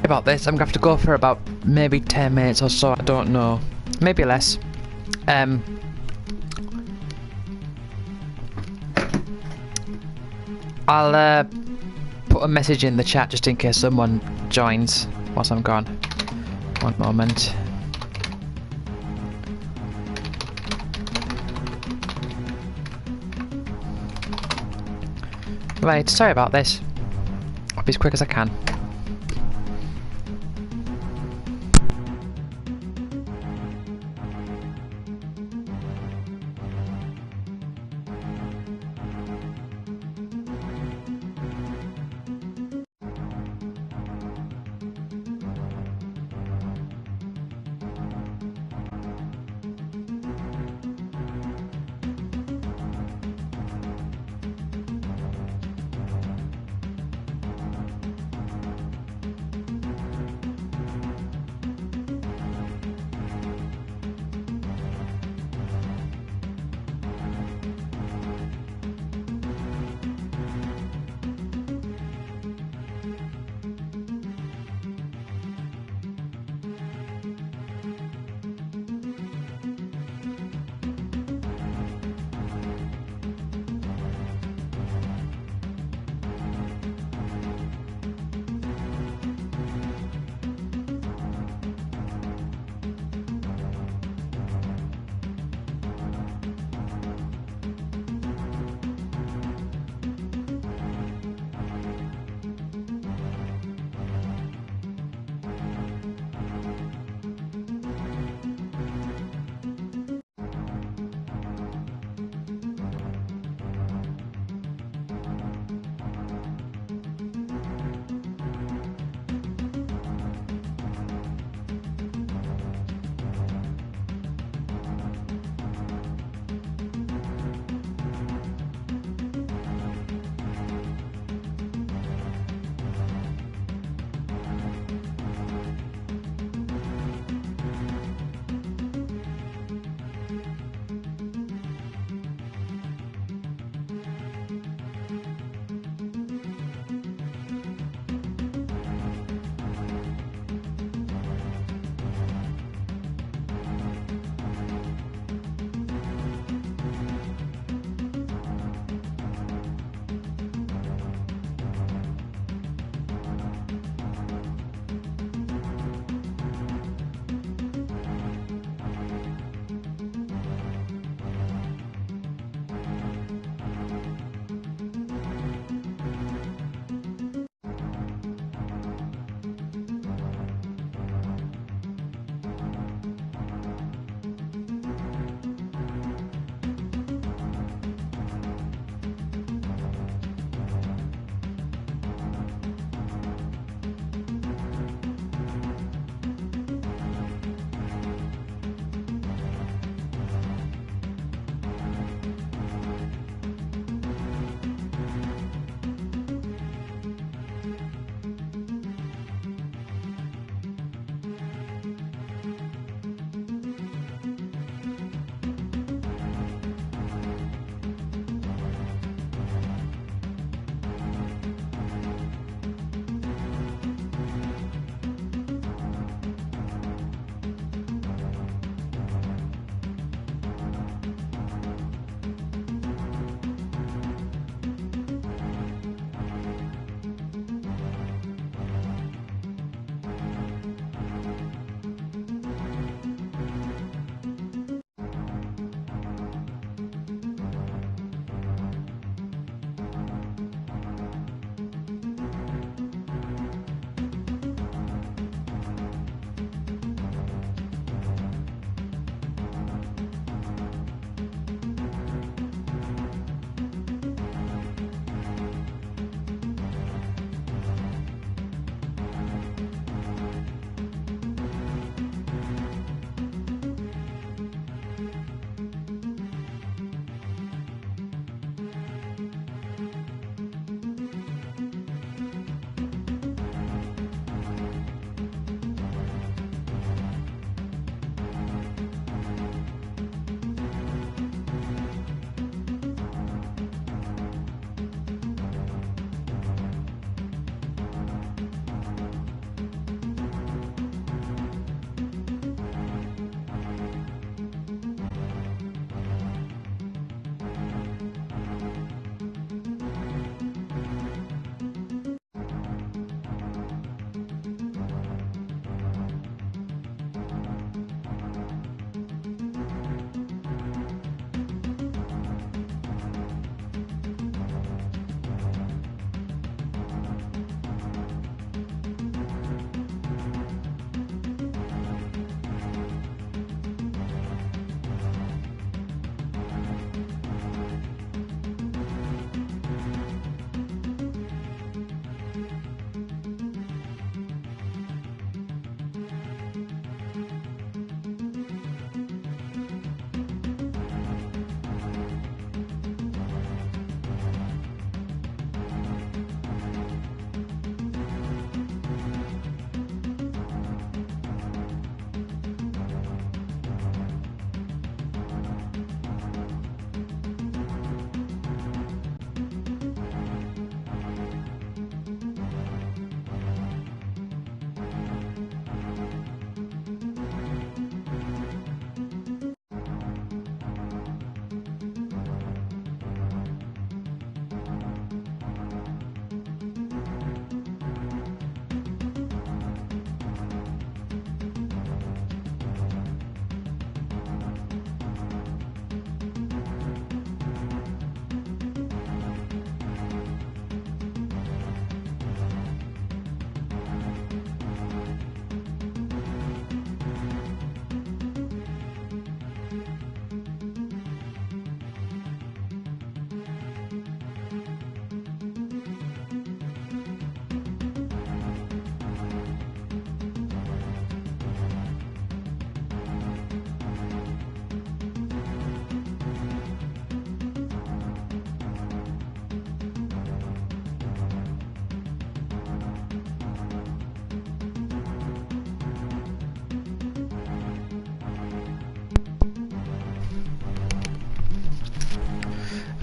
About this, I'm gonna have to go for about maybe 10 minutes or so, I don't know. Maybe less. I'll put a message in the chat just in case someone joins whilst I'm gone. One moment. Right, sorry about this. I'll be as quick as I can.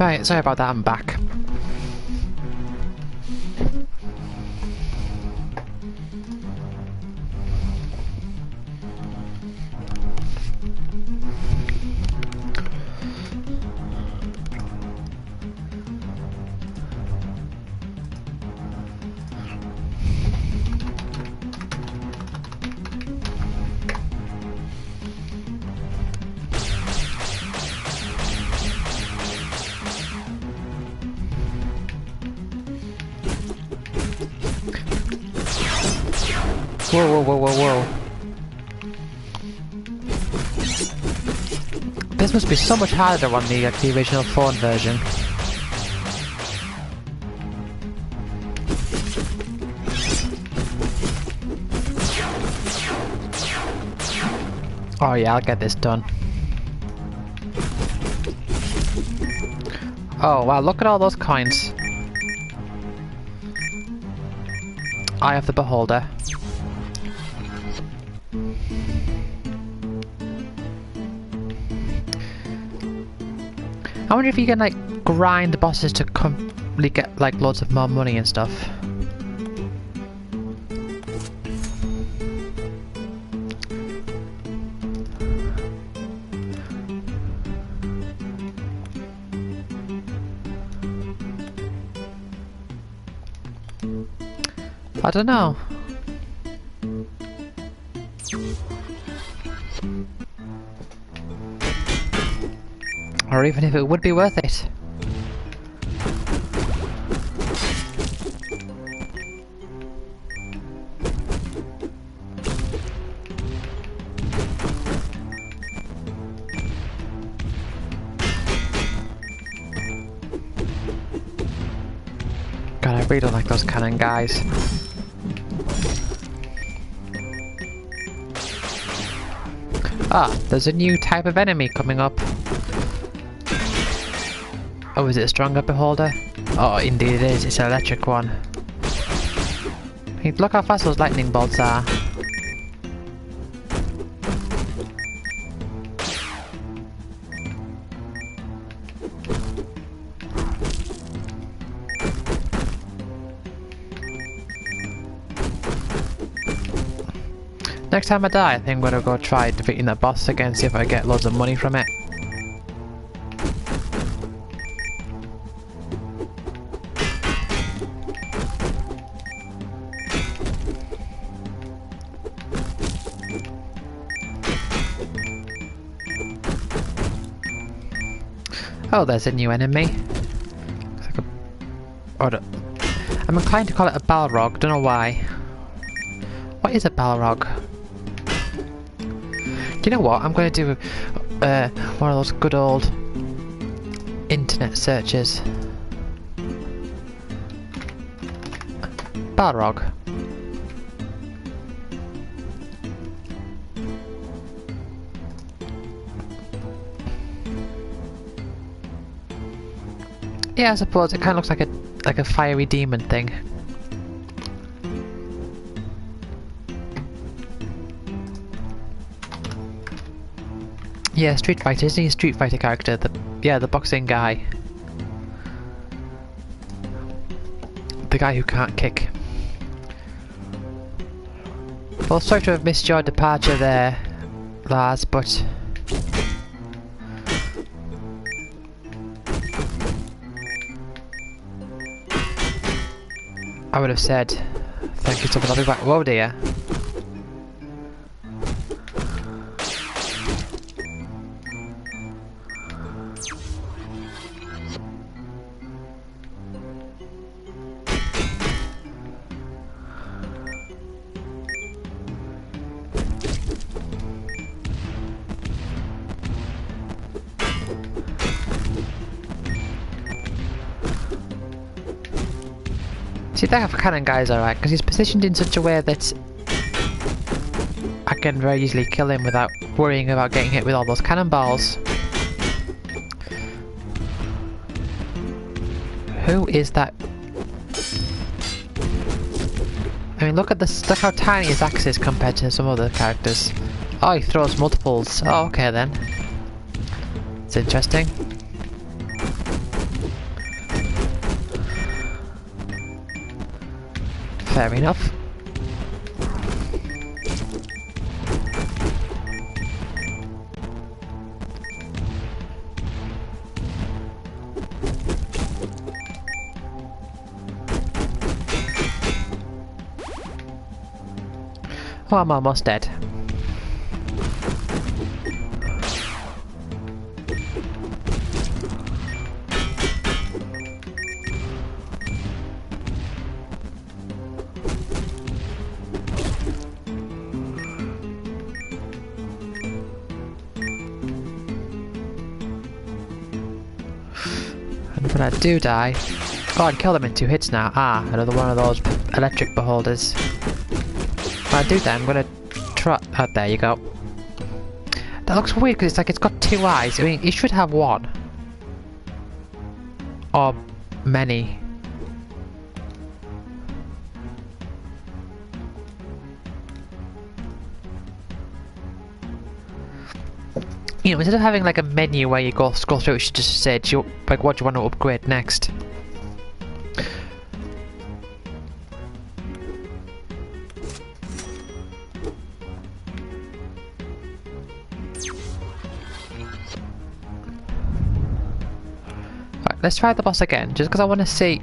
Right, sorry about that, I'm back. Whoa, whoa, whoa, whoa, whoa. This must be so much harder on the original phone version. Oh yeah, I'll get this done. Oh wow, look at all those coins. Eye of the beholder. I wonder if you can like grind the bosses to get like loads of more money and stuff. I don't know. Or even if it would be worth it. God, I really don't like those cannon guys. Ah, there's a new type of enemy coming up. Oh, is it a stronger beholder? Oh, indeed it is. It's an electric one. Hey, look how fast those lightning bolts are. Next time I die, I think I'm gonna go try defeating that boss again, see if I get loads of money from it. Oh, there's a new enemy. Looks like I'm inclined to call it a Balrog, don't know why. What is a Balrog? Do you know what? I'm going to do one of those good old internet searches. Balrog. Yeah, I suppose it kind of looks like a fiery demon thing. Yeah, Street Fighter, isn't he a Street Fighter character? The boxing guy. The guy who can't kick. Well, sorry to have missed your departure there, Lars, but... I would have said, thank you so much, I'll be back. Whoa dear. See, that cannon guy is alright, because he's positioned in such a way that I can very easily kill him without worrying about getting hit with all those cannonballs. Who is that? I mean, look how tiny his axe is compared to some other characters. Oh, he throws multiples. Oh, okay then. It's interesting. Fair enough. Oh, I'm almost dead. And when I do die... Oh, I can kill them in 2 hits now. Ah, another one of those electric beholders. When I do that, I'm gonna try... Oh, there you go. That looks weird because it's like it's got 2 eyes. I mean, it should have 1. Or many. You know, instead of having like a menu where you go scroll through, it should just say, like, what do you want to upgrade next? Right, let's try the boss again, just because I want to see.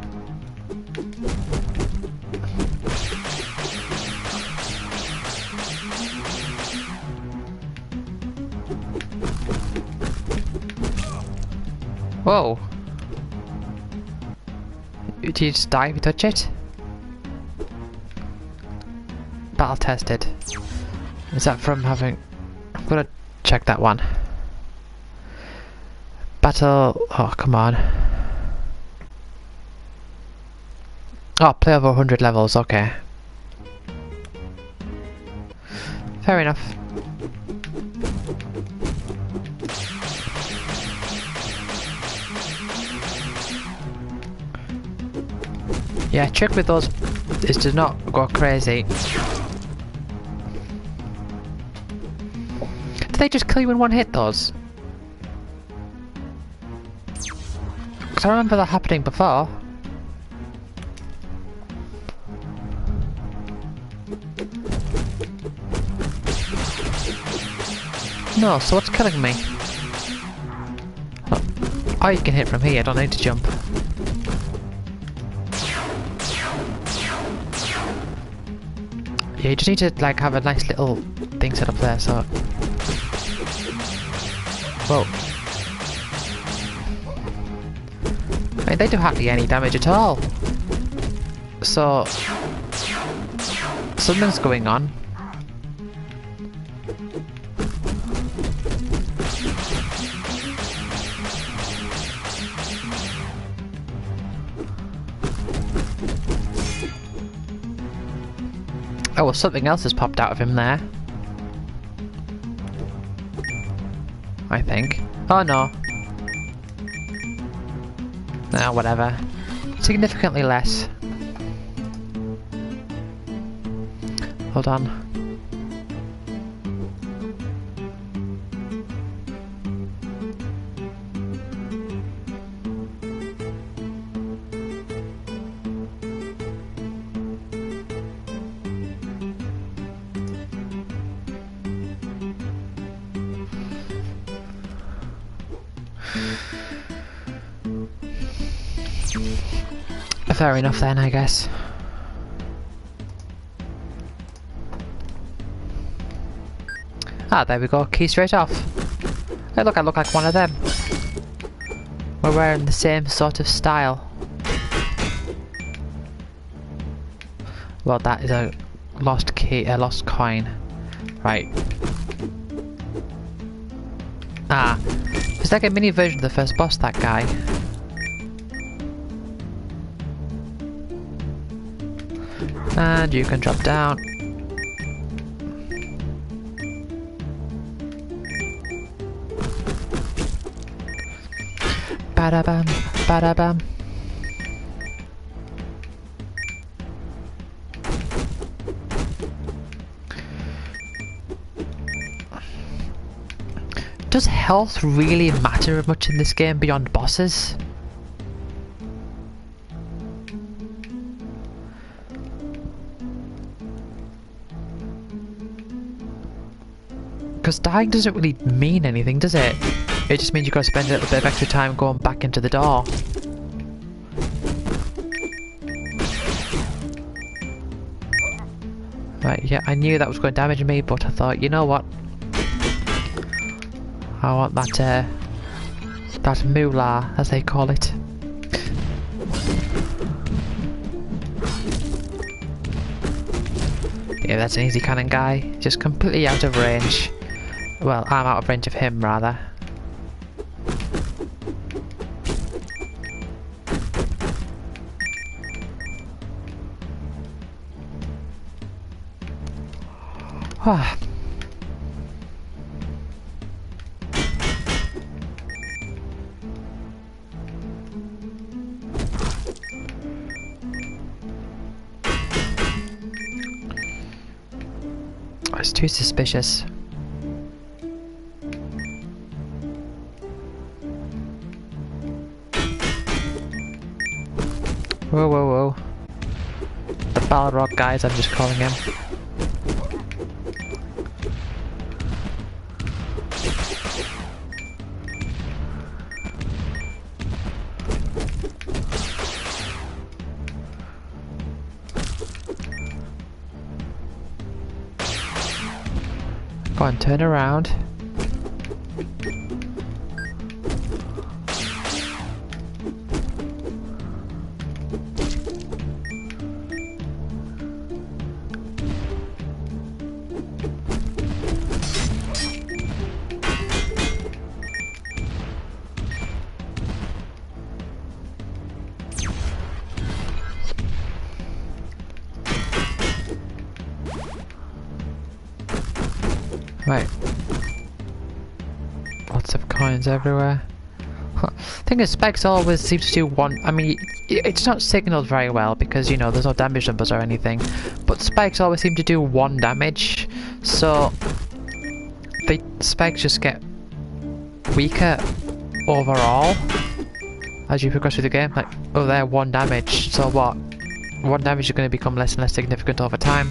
Whoa. Do you just die if you touch it? Battle tested. Is that from having... I'm gonna check that one. Battle... Oh, come on. Oh, play over 100 levels, okay. Fair enough. Yeah, trick with those is to not go crazy. Did they just kill you in 1 hit, those? Because I remember that happening before. No, so what's killing me? Oh, you can hit from here, I don't need to jump. Yeah, you just need to like have a nice little thing set up there, so... Whoa. I mean, they do hardly any damage at all. So... something's going on. Oh, well, something else has popped out of him there. I think. Oh, no. No, whatever. Significantly less. Hold on. Fair enough then, I guess. Ah, there we go. Key straight off. Hey, look, I look like one of them. We're wearing the same sort of style. Well, that is a lost key, a lost coin. Right. Ah, it's like a mini version of the first boss, that guy. And you can drop down. Bada-bam, bada-bam. Does health really matter much in this game beyond bosses? Because dying doesn't really mean anything, does it? It just means you've got to spend a little bit of extra time going back into the door. Right, yeah, I knew that was going to damage me, but I thought, you know what? I want that moolah, as they call it. Yeah, that's an easy cannon guy. Just completely out of range. Well, I'm out of range of him, rather. Ah. It's too suspicious. Whoa, whoa, whoa. The Balrog guys, I'm just calling him. Go on, turn around. Right. Lots of coins everywhere. Thing is, Specs always seems to do one. I mean, it's not signaled very well because, you know, there's no damage numbers or anything. But Spikes always seem to do 1 damage. So, the Spikes just get weaker overall as you progress through the game. Like, oh, they're 1 damage. So what? 1 damage is going to become less and less significant over time.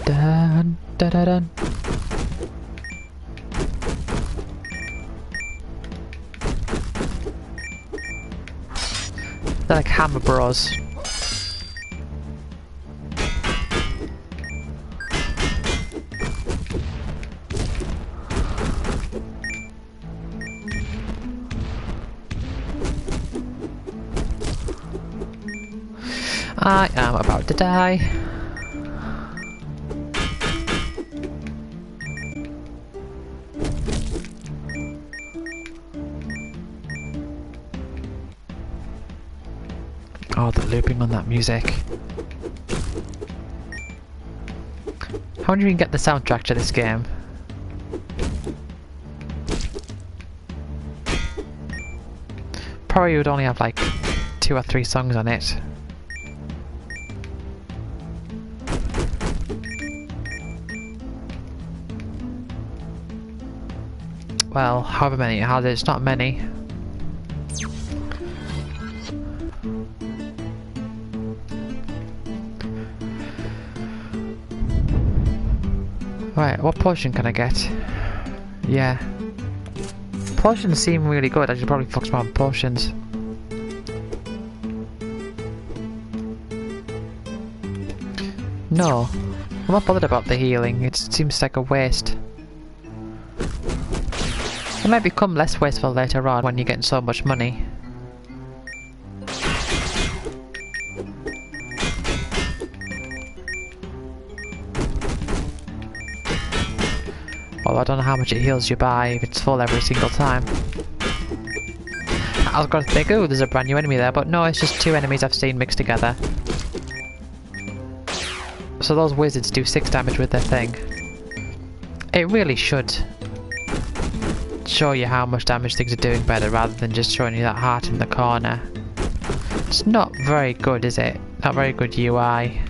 Dun, dun, dun, dun. They're like Hammer Bros. I am about to die. Oh, the looping on that music. How do you even get the soundtrack to this game? Probably would only have like 2 or 3 songs on it. Well, however many it has, it's not many. Right, what potion can I get? Yeah. Potions seem really good. I should probably focus more on potions. No. I'm not bothered about the healing. It seems like a waste. It might become less wasteful later on when you're getting so much money. Although I don't know how much it heals you by if it's full every single time. I was going to think, oh, there's a brand new enemy there, but no, it's just 2 enemies I've seen mixed together. So those wizards do 6 damage with their thing. It really should show you how much damage things are doing better rather than just showing you that heart in the corner. It's not very good, is it? Not very good UI.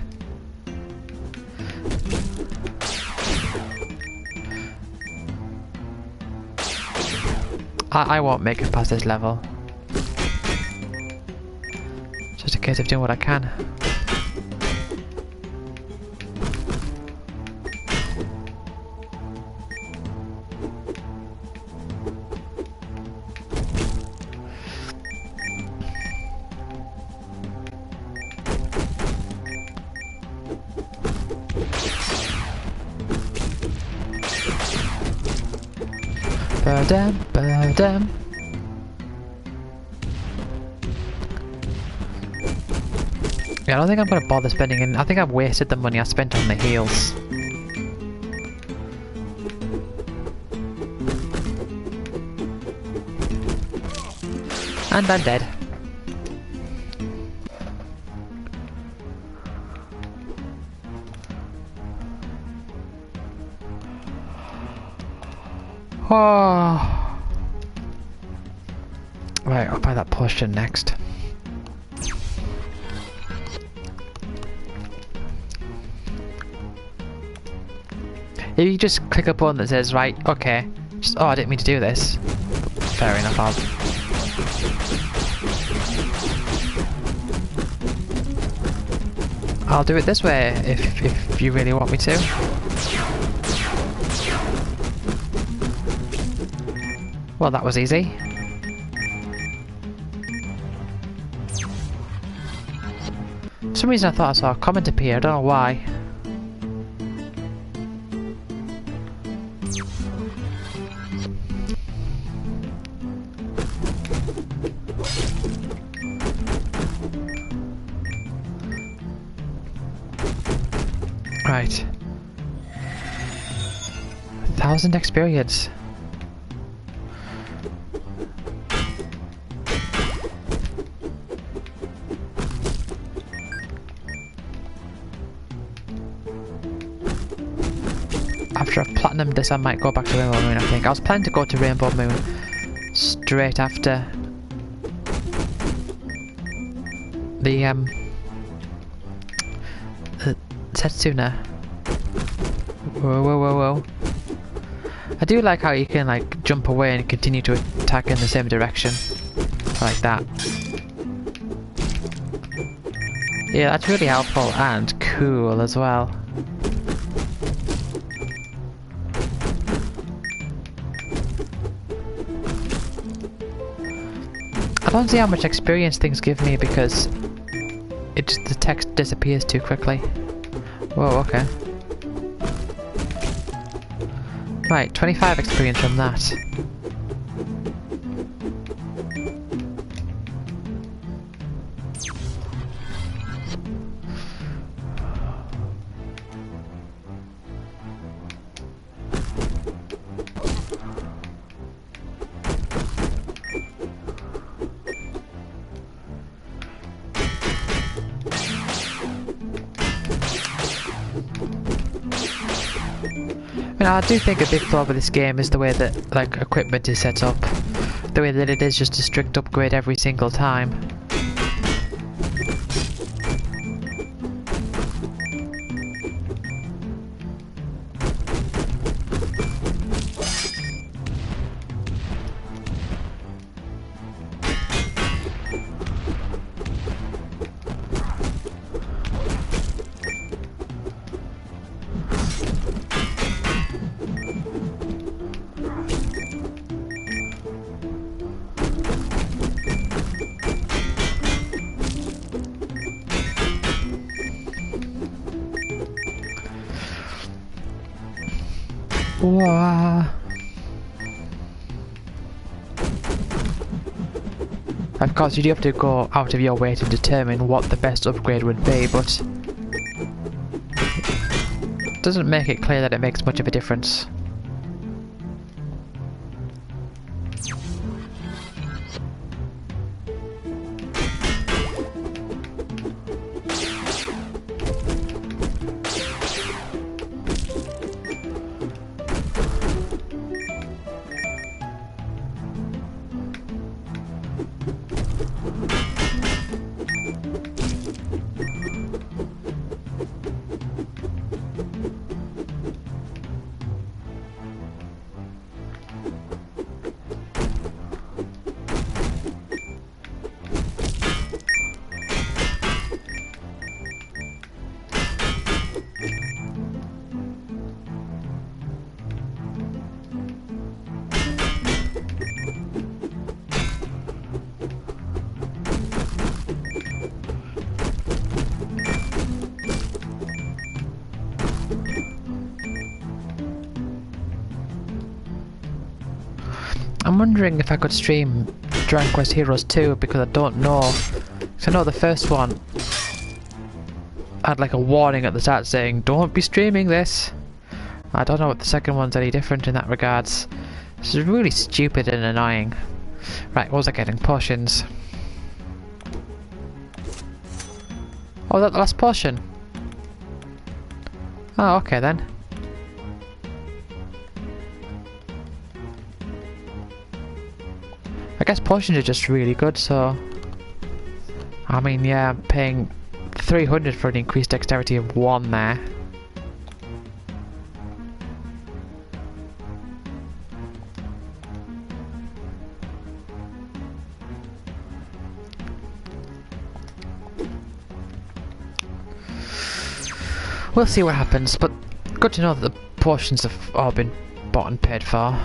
I won't make it past this level. Just a case of doing what I can. Ba-dam, ba-dam. Yeah, I don't think I'm going to bother spending it. I think I've wasted the money I spent on the heals. And I'm dead. Oh. Right, I'll buy that potion next. If you just click a button that says, right, okay, just, oh, I didn't mean to do this. Fair enough, I'll do it this way if you really want me to. Well, that was easy. For some reason I thought I saw a comment appear, I don't know why. Right. 1,000 experience. After I've platinumed this, I might go back to Rainbow Moon, I think. I was planning to go to Rainbow Moon straight after the Setsuna. Whoa, whoa, whoa, whoa. I do like how you can like jump away and continue to attack in the same direction. Like that. Yeah, that's really helpful and cool as well. I don't see how much experience things give me because the text disappears too quickly. Whoa, okay. Right, 25 experience from that. I do think a big flaw with this game is the way that like equipment is set up. The way that it is just a strict upgrade every single time. Whoa. Of course, you do have to go out of your way to determine what the best upgrade would be, but it doesn't make it clear that it makes much of a difference. I'm wondering if I could stream Dragon Quest Heroes 2 because I don't know. Because I know the first one had like a warning at the start saying, don't be streaming this. I don't know if the second one's any different in that regards. This is really stupid and annoying. Right, what was I getting? Potions. Oh, that the last potion? Oh, okay then. I guess potions are just really good, so... I mean, yeah, I'm paying 300 for an increased dexterity of 1 there. We'll see what happens, but good to know that the potions have all been bought and paid for.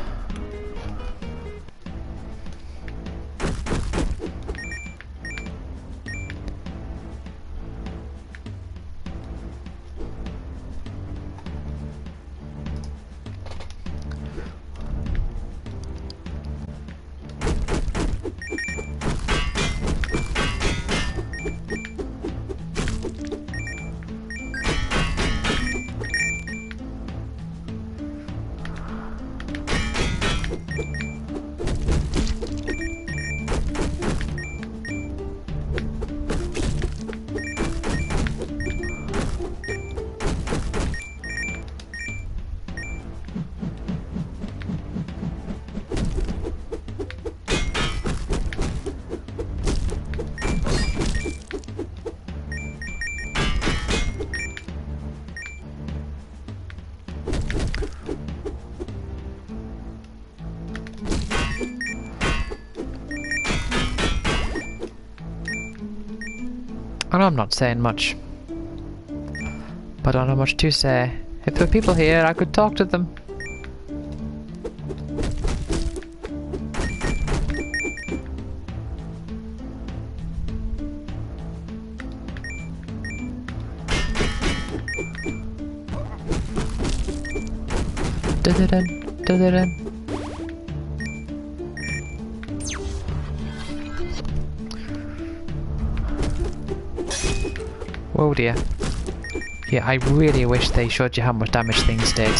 I know I'm not saying much, but I don't know much to say. If there were people here, I could talk to them. Dun-dun-dun, dun-dun-dun. Oh dear. Yeah, I really wish they showed you how much damage things did.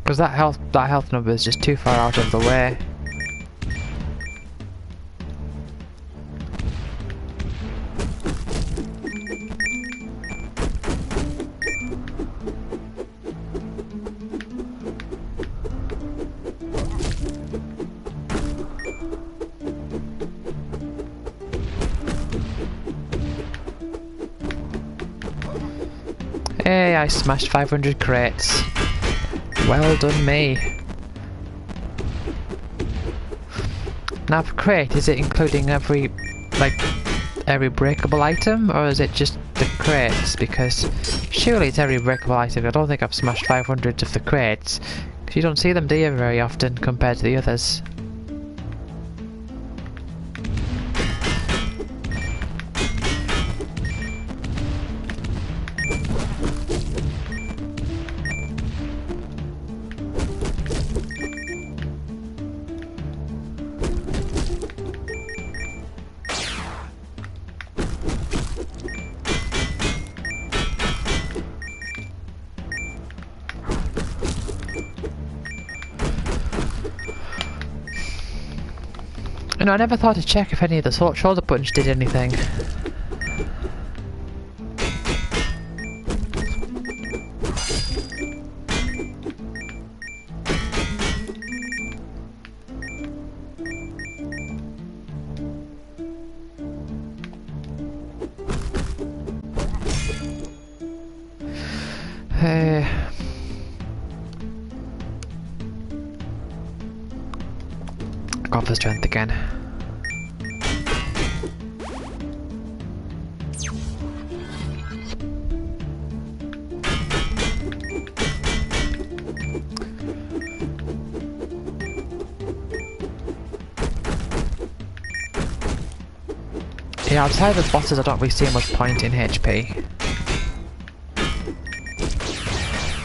Because that health number is just too far out of the way. Hey, I smashed 500 crates. Well done me. Now for crate, is it including every breakable item, or is it just the crates? Because surely it's every breakable item. I don't think I've smashed 500 of the crates, because you don't see them, do you, very often compared to the others. You know, I never thought to check if any of the shoulder buttons did anything. Hey. Go for strength again. Yeah, outside of the bosses I don't really see much point in HP.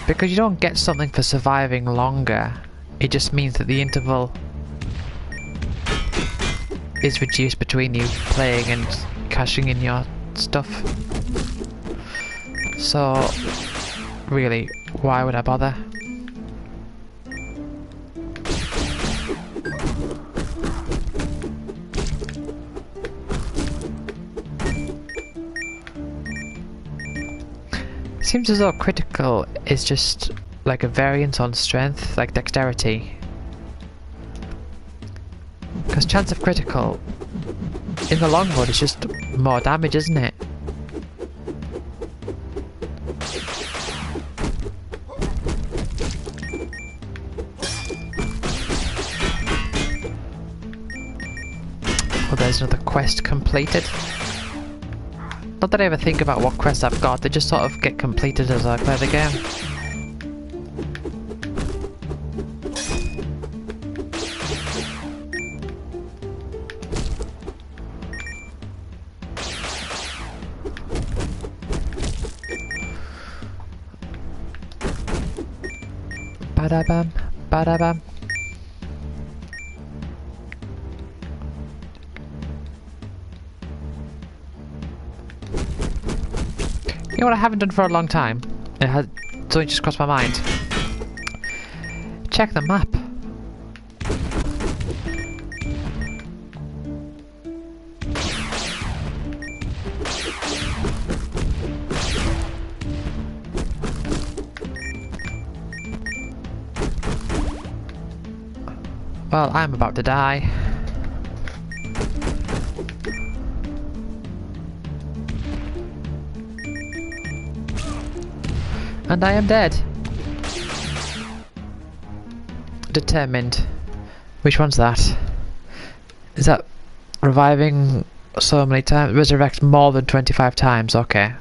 Because you don't get something for surviving longer. It just means that the interval is reduced between you playing and cashing in your stuff. So, really, why would I bother? Seems as though critical is just like a variance on strength, like dexterity. Because chance of critical in the long run is just more damage, isn't it? Well, there's another quest completed. Not that I ever think about what quests I've got, they just sort of get completed as I play the game. Ba-da-bam, ba-da-bam. You know what I haven't done for a long time? Something just crossed my mind. Check the map. Well, I'm about to die. And I am dead. Determined. Which one's that? Is that reviving so many times? Resurrect more than 25 times, okay.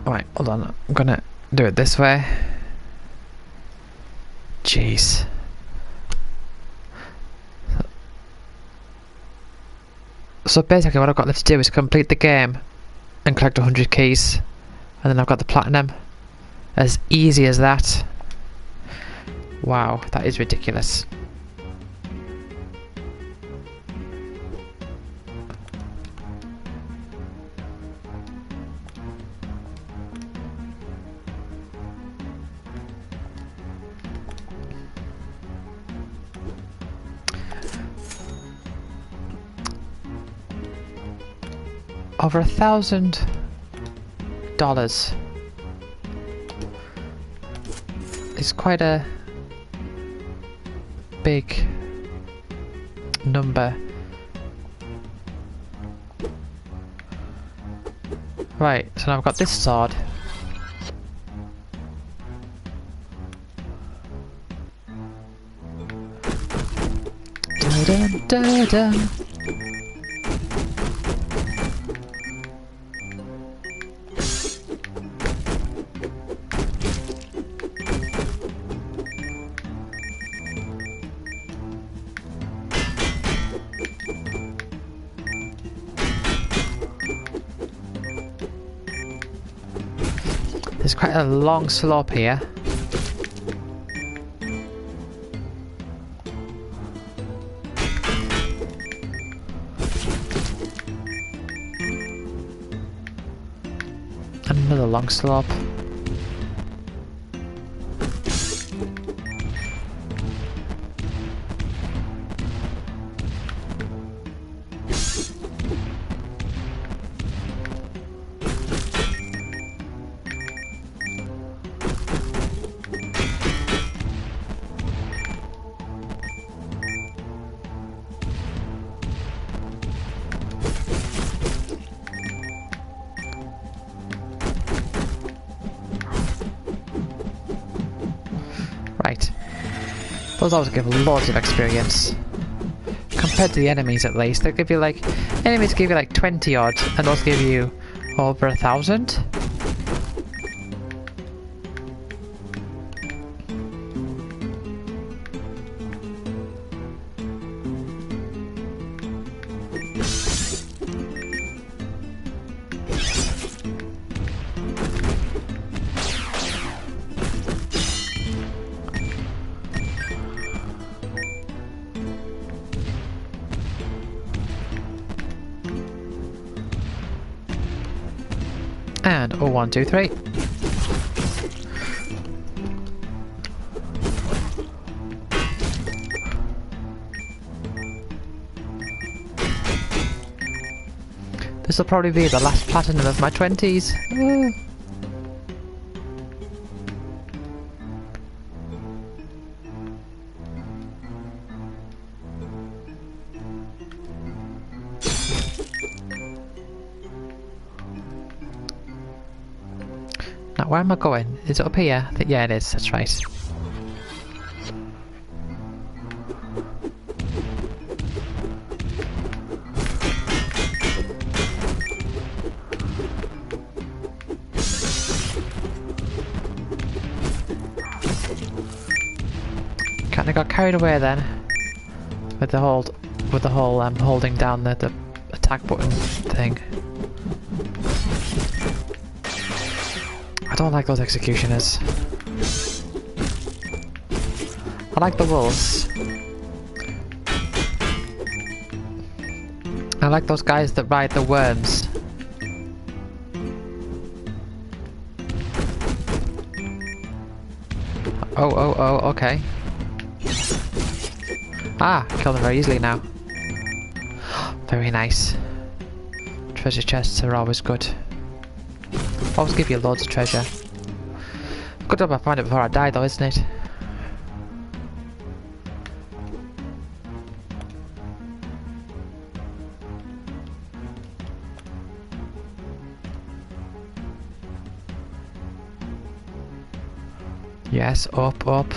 Right, hold on. I'm gonna do it this way. Jeez. So basically what I've got left to do is complete the game and collect 100 keys, and then I've got the platinum. As easy as that. Wow, that is ridiculous. Over $1,000 is quite a big number. Right, so now I've got this sword. Dun, dun, dun. There's quite a long slope here. And another long slope. Right. Those always give loads of experience. Compared to the enemies at least. They give you like... Enemies give you like 20 odd, and those give you over 1,000. And oh, 1, 2, 3. This will probably be the last platinum of my 20s. Now, where am I going? Is it up here? Yeah, it is. That's right. Kinda got carried away then with the whole holding down the attack button thing. I don't like those executioners. I like the wolves. I like those guys that ride the worms. Oh, okay. Ah, kill them very easily now. Very nice. Treasure chests are always good. Always give you loads of treasure. Good job I found it before I died though, isn't it? Yes, up, up.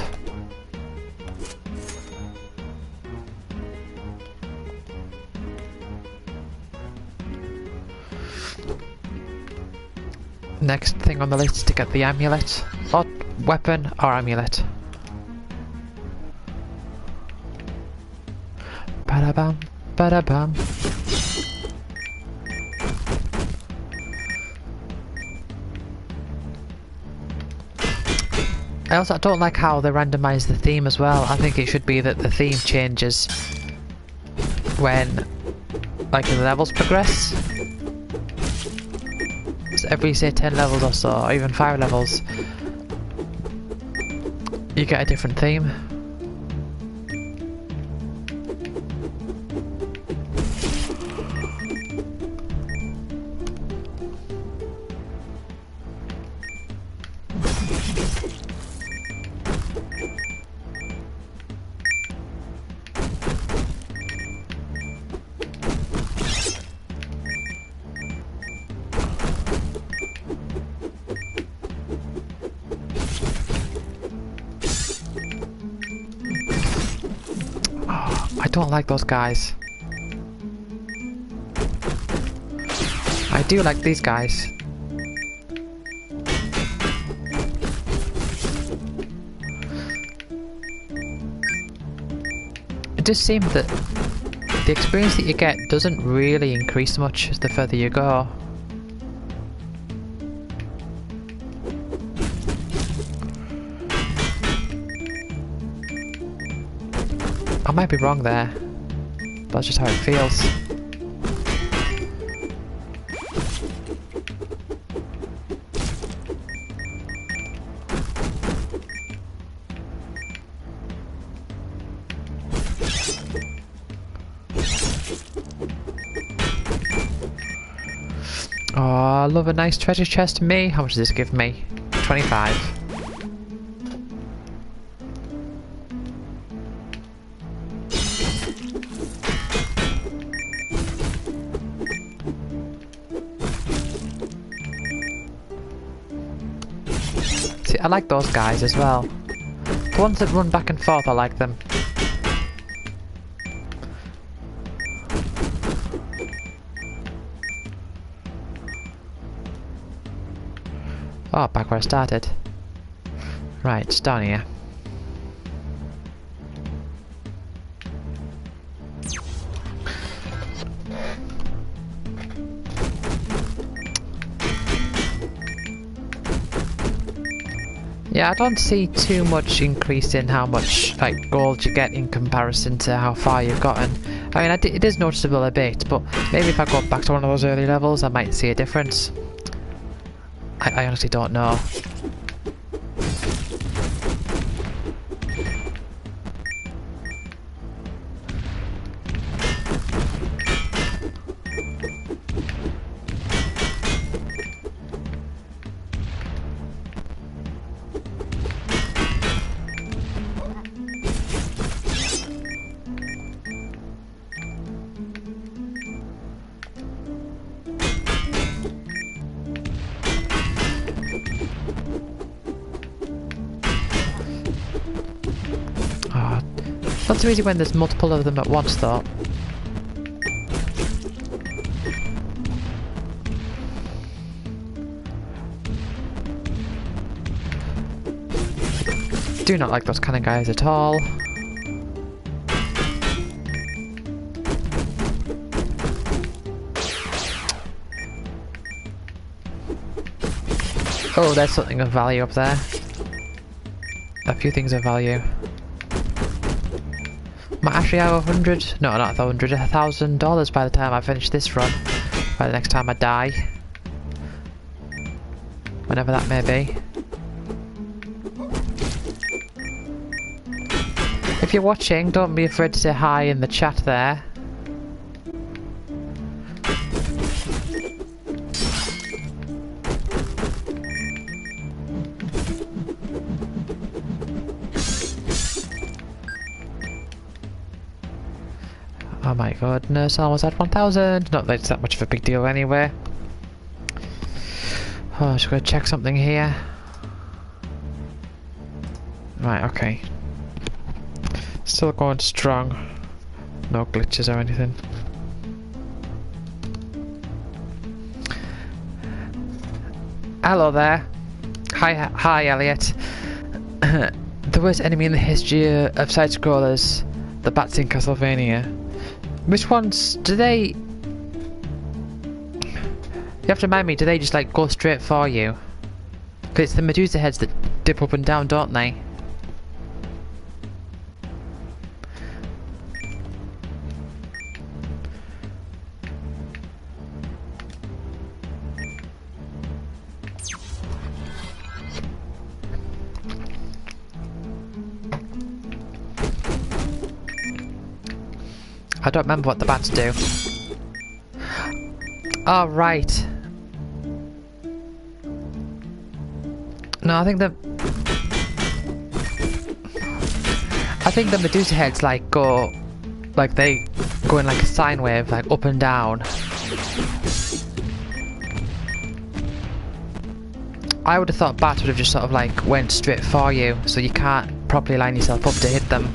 Next thing on the list is to get the amulet. Or weapon or amulet. Ba-da-bum, ba-da-bum. I don't like how they randomise the theme as well. I think it should be that the theme changes when, like, the levels progress. So every, say, 10 levels or so, or even 5 levels, you get a different theme. I don't like those guys. I do like these guys. It does seem that the experience that you get doesn't really increase much the further you go. I might be wrong there, but that's just how it feels. Oh, I love a nice treasure chest to me. How much does this give me? 25. I like those guys as well. The ones that run back and forth, I like them. Oh, back where I started. Right, it's down here. Yeah, I don't see too much increase in how much like gold you get in comparison to how far you've gotten. I mean, it is noticeable a bit, but maybe if I go back to one of those early levels, I might see a difference. I honestly don't know. Not so easy when there's multiple of them at once, though. Do not like those kind of guys at all. Oh, there's something of value up there. A few things of value. Might actually have $100, no, not $100, $1,000 by the time I finish this run. By the next time I die. Whenever that may be. If you're watching, don't be afraid to say hi in the chat there. Oh my goodness, almost at 1,000. Not that it's that much of a big deal anyway. Oh, I'm just gonna check something here. Right, okay. Still going strong. No glitches or anything. Hello there. Hi, Elliot. The worst enemy in the history of side-scrollers. The bats in Castlevania. Which ones do they... You have to remind me, do they just like go straight for you? Because it's the Medusa heads that dip up and down, don't they? I don't remember what the bats do. Oh, right. No, I think the Medusa heads like go, like they go in like a sine wave, like up and down. I would have thought bats would have just sort of like went straight for you, so you can't properly line yourself up to hit them.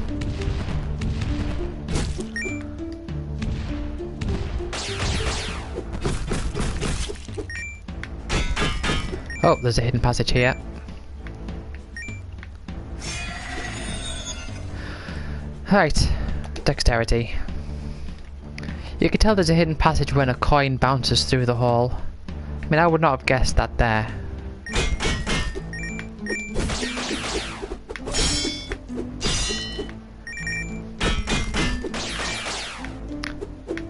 Oh, there's a hidden passage here. Right, dexterity. You can tell there's a hidden passage when a coin bounces through the hole. I mean, I would not have guessed that there.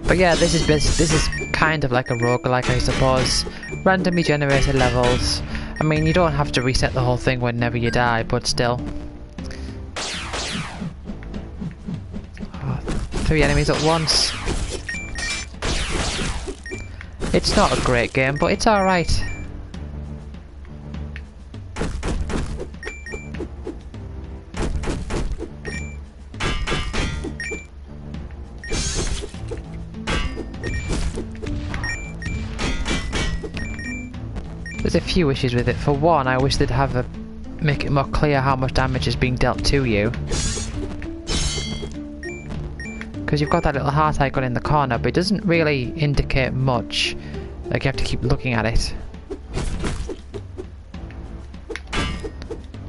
But yeah, this is kind of like a roguelike, I suppose. Randomly generated levels. I mean, you don't have to reset the whole thing whenever you die, but still. Oh, 3 enemies at once. It's not a great game, but it's alright. There's a few issues with it. For one, I wish they'd make it more clear how much damage is being dealt to you. Because you've got that little heart icon in the corner, but it doesn't really indicate much. Like, you have to keep looking at it.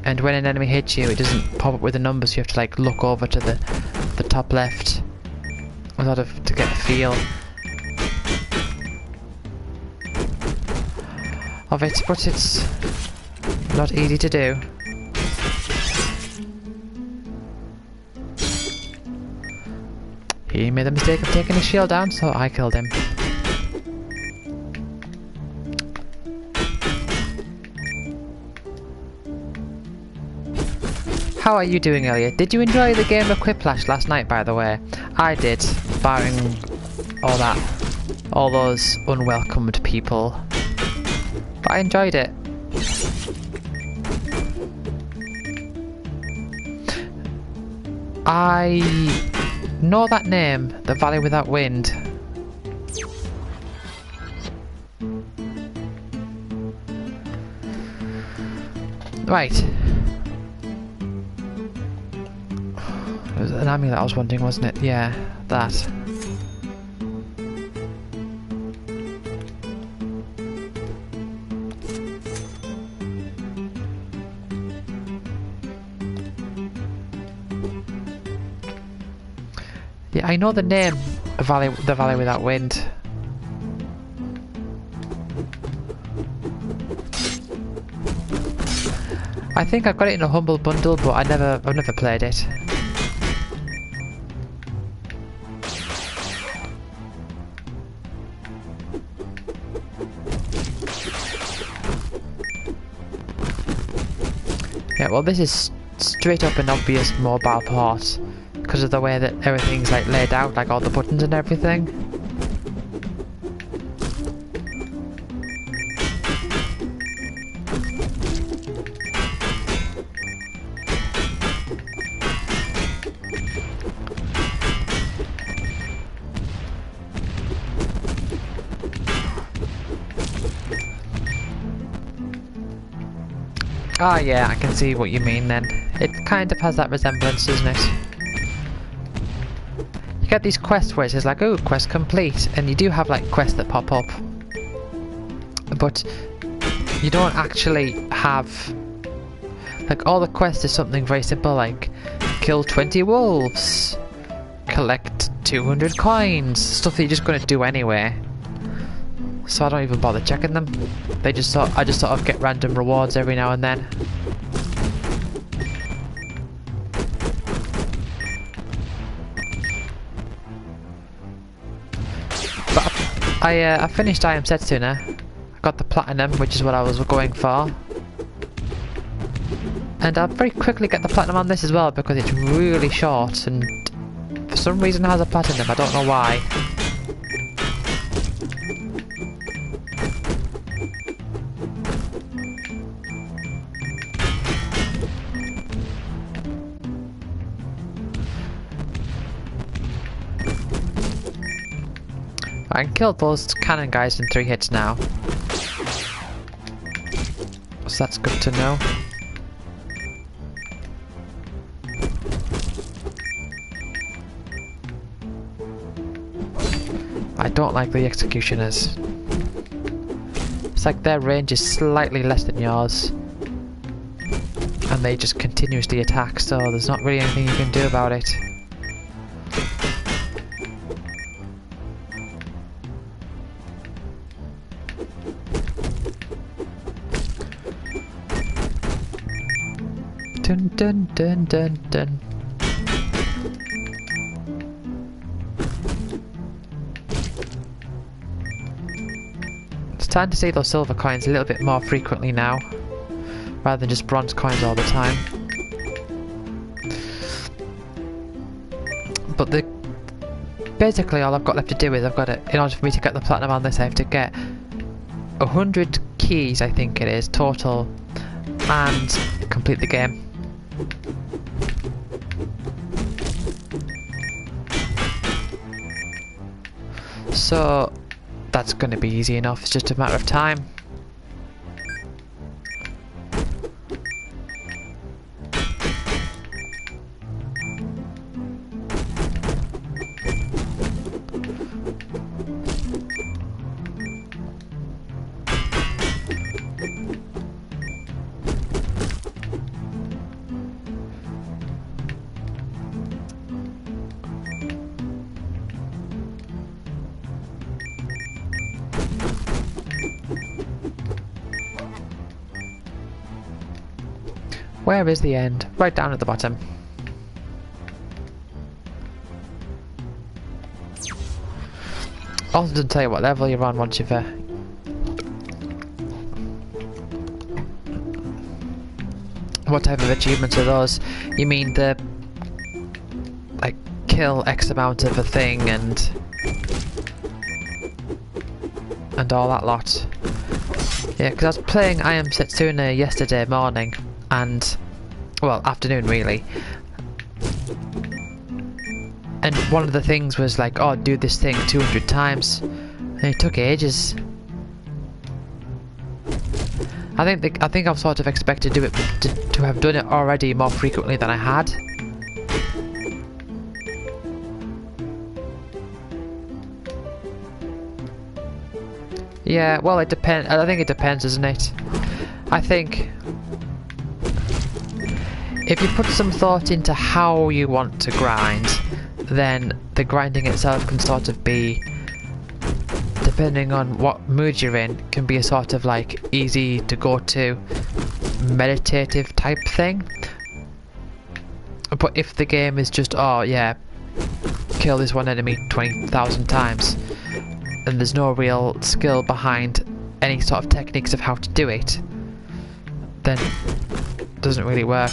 And when an enemy hits you, it doesn't pop up with the numbers, you have to like look over to the top left. Sort of to get a feel of it, but it's not easy to do. He made the mistake of taking his shield down, so I killed him. How are you doing, Elliot? Did you enjoy the game of Quiplash last night, by the way? I did, barring all those unwelcomed people. But I enjoyed it. I know that name, The Valley Without Wind. Right. It was an amulet I was wanting, wasn't it? Yeah, that. Yeah, I know the name, The Valley Without Wind. I think I've got it in a humble bundle, but I've never played it. Yeah, well, this is straight up an obvious mobile port because of the way that everything's like laid out, like all the buttons and everything. Ah, yeah, I can see what you mean then. It kind of has that resemblance, doesn't it? You get these quests where it says like, oh, quest complete, and you do have like quests that pop up. But you don't actually have... Like, all the quests is something very simple like, kill 20 wolves, collect 200 coins, stuff that you're just going to do anyway. So I don't even bother checking them. I just sort of get random rewards every now and then. But I finished I Am Setsuna. I got the platinum, which is what I was going for. And I'll very quickly get the platinum on this as well because it's really short and for some reason it has a platinum. I don't know why. I can kill those cannon guys in 3 hits now. So that's good to know. I don't like the executioners. It's like their range is slightly less than yours. And they just continuously attack, so there's not really anything you can do about it. Dun dun dun dun dun. It's time to see those silver coins a little bit more frequently now, rather than just bronze coins all the time. But basically all I've got left to do is in order for me to get the platinum on this, I have to get 100 keys, I think it is, total, and complete the game. So that's going to be easy enough, it's just a matter of time. Where is the end? Right down at the bottom. Also doesn't tell you what level you're on once you've What type of achievements are those? You mean the like kill X amount of a thing and all that lot? Yeah, because I was playing I Am Setsuna yesterday morning and well, afternoon really. And one of the things was like, oh, do this thing 200 times. And it took ages. I think I'm sort of expected to do it to have done it already more frequently than I had. Yeah, well, it depends. I think it depends, doesn't it? I think if you put some thought into how you want to grind, then the grinding itself can sort of be, depending on what mood you're in, can be a sort of like easy to go to meditative type thing. But if the game is just, oh yeah, kill this one enemy 20,000 times, and there's no real skill behind any sort of techniques of how to do it, then it doesn't really work.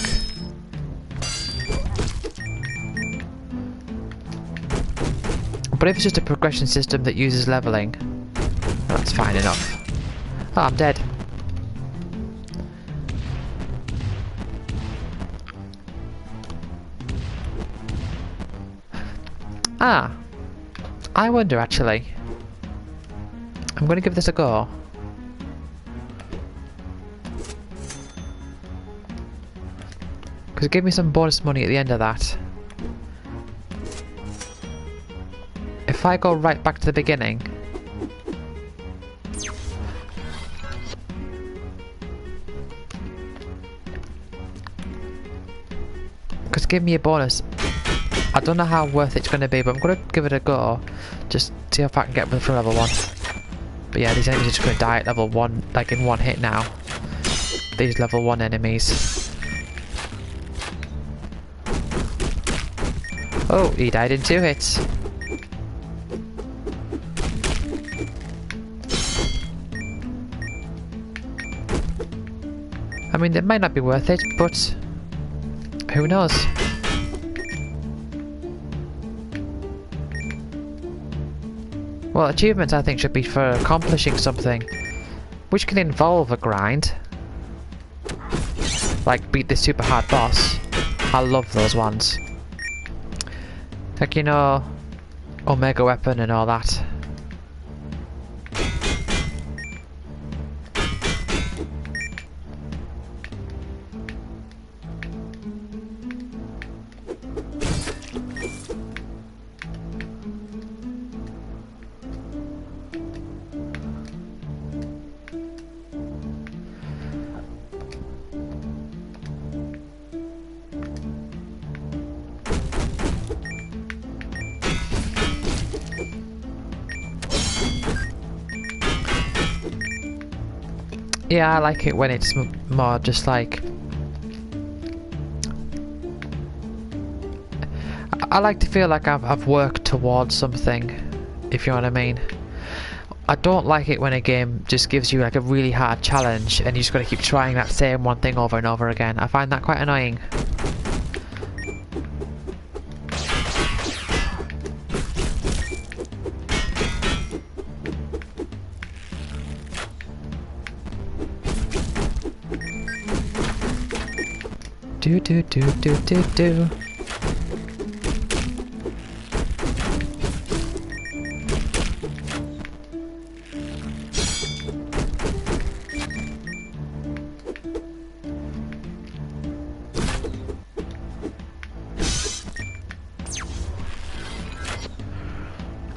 But if it's just a progression system that uses leveling, that's fine enough. Oh, I'm dead. Ah, I wonder actually. I'm going to give this a go. Because give me some bonus money at the end of that. If I go right back to the beginning, because give me a bonus. I don't know how worth it's going to be, but I'm going to give it a go. Just see if I can get through level 1. But yeah, these enemies are just going to die at level 1, like in one hit now. These level 1 enemies. Oh, he died in 2 hits. I mean, it might not be worth it, but who knows? Well, achievements I think should be for accomplishing something, which can involve a grind. Like beat this super hard boss. I love those ones. Like, you know, Omega Weapon and all that. Yeah, I like it when it's more just like... I like to feel like I've worked towards something, if you know what I mean. I don't like it when a game just gives you like a really hard challenge and you just gotta keep trying that same one thing over and over again. I find that quite annoying. Do do do do do do.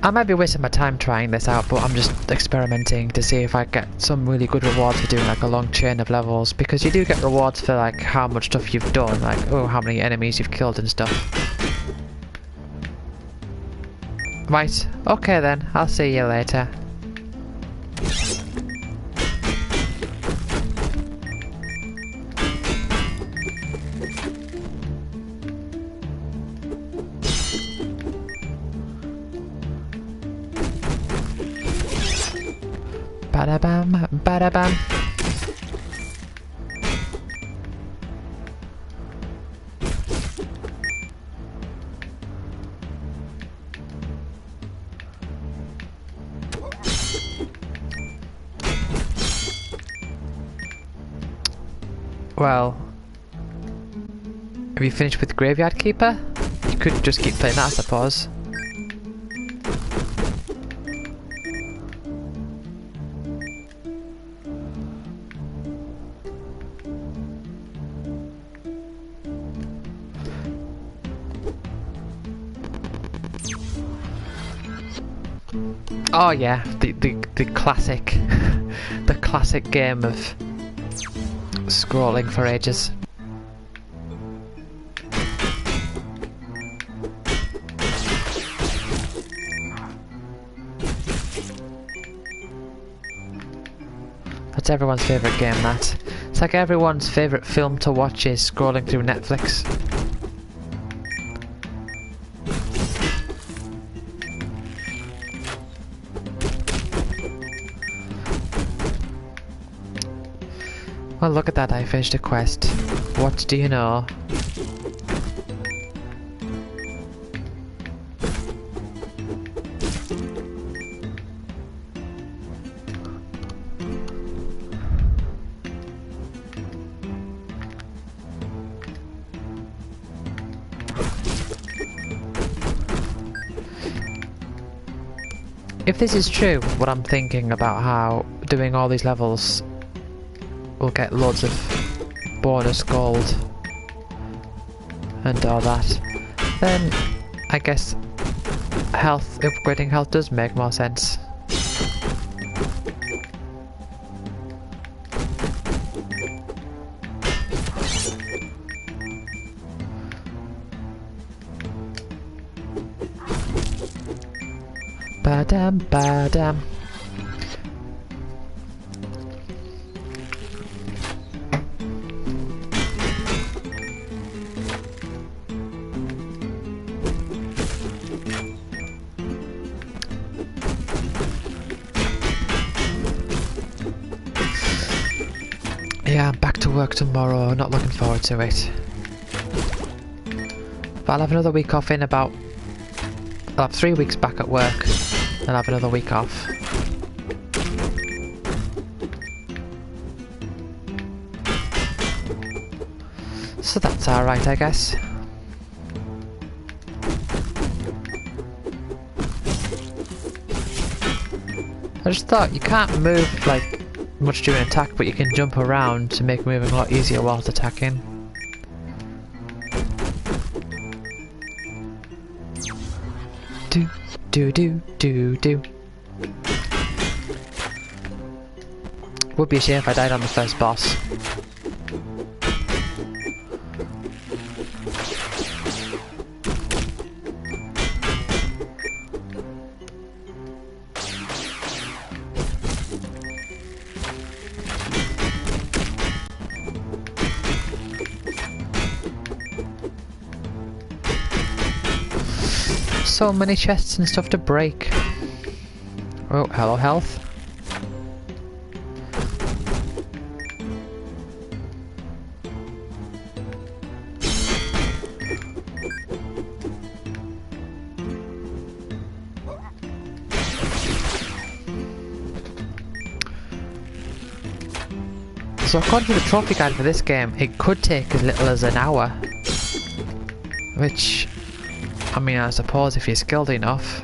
I might be wasting my time trying this out, but I'm just experimenting to see if I get some really good rewards for doing like a long chain of levels, because you do get rewards for like how much stuff you've done, like oh how many enemies you've killed and stuff. Right, okay then, I'll see you later. Bada bam, bada bam. Well, have you finished with Graveyard Keeper? You could just keep playing that, I suppose. Oh yeah, the classic, the classic game of scrolling for ages. That's everyone's favourite game, that. It's like everyone's favourite film to watch is scrolling through Netflix. Well, look at that, I finished a quest. What do you know? If this is true, what I'm thinking about how doing all these levels will get loads of bonus gold and all that, then I guess upgrading health does make more sense. Ba-dam, ba-dam. Yeah, I'm back to work tomorrow, not looking forward to it. But I'll have another week off in about... I'll have 3 weeks back at work, then I'll have another week off. So that's alright, I guess. I just thought you can't move like much during attack, but you can jump around to make moving a lot easier whilst attacking. Do do do do do. Would be a shame if I died on the first boss. So many chests and stuff to break. Oh, hello health. So according to the trophy guide for this game, it could take as little as an hour. Which... I mean, I suppose if you're skilled enough.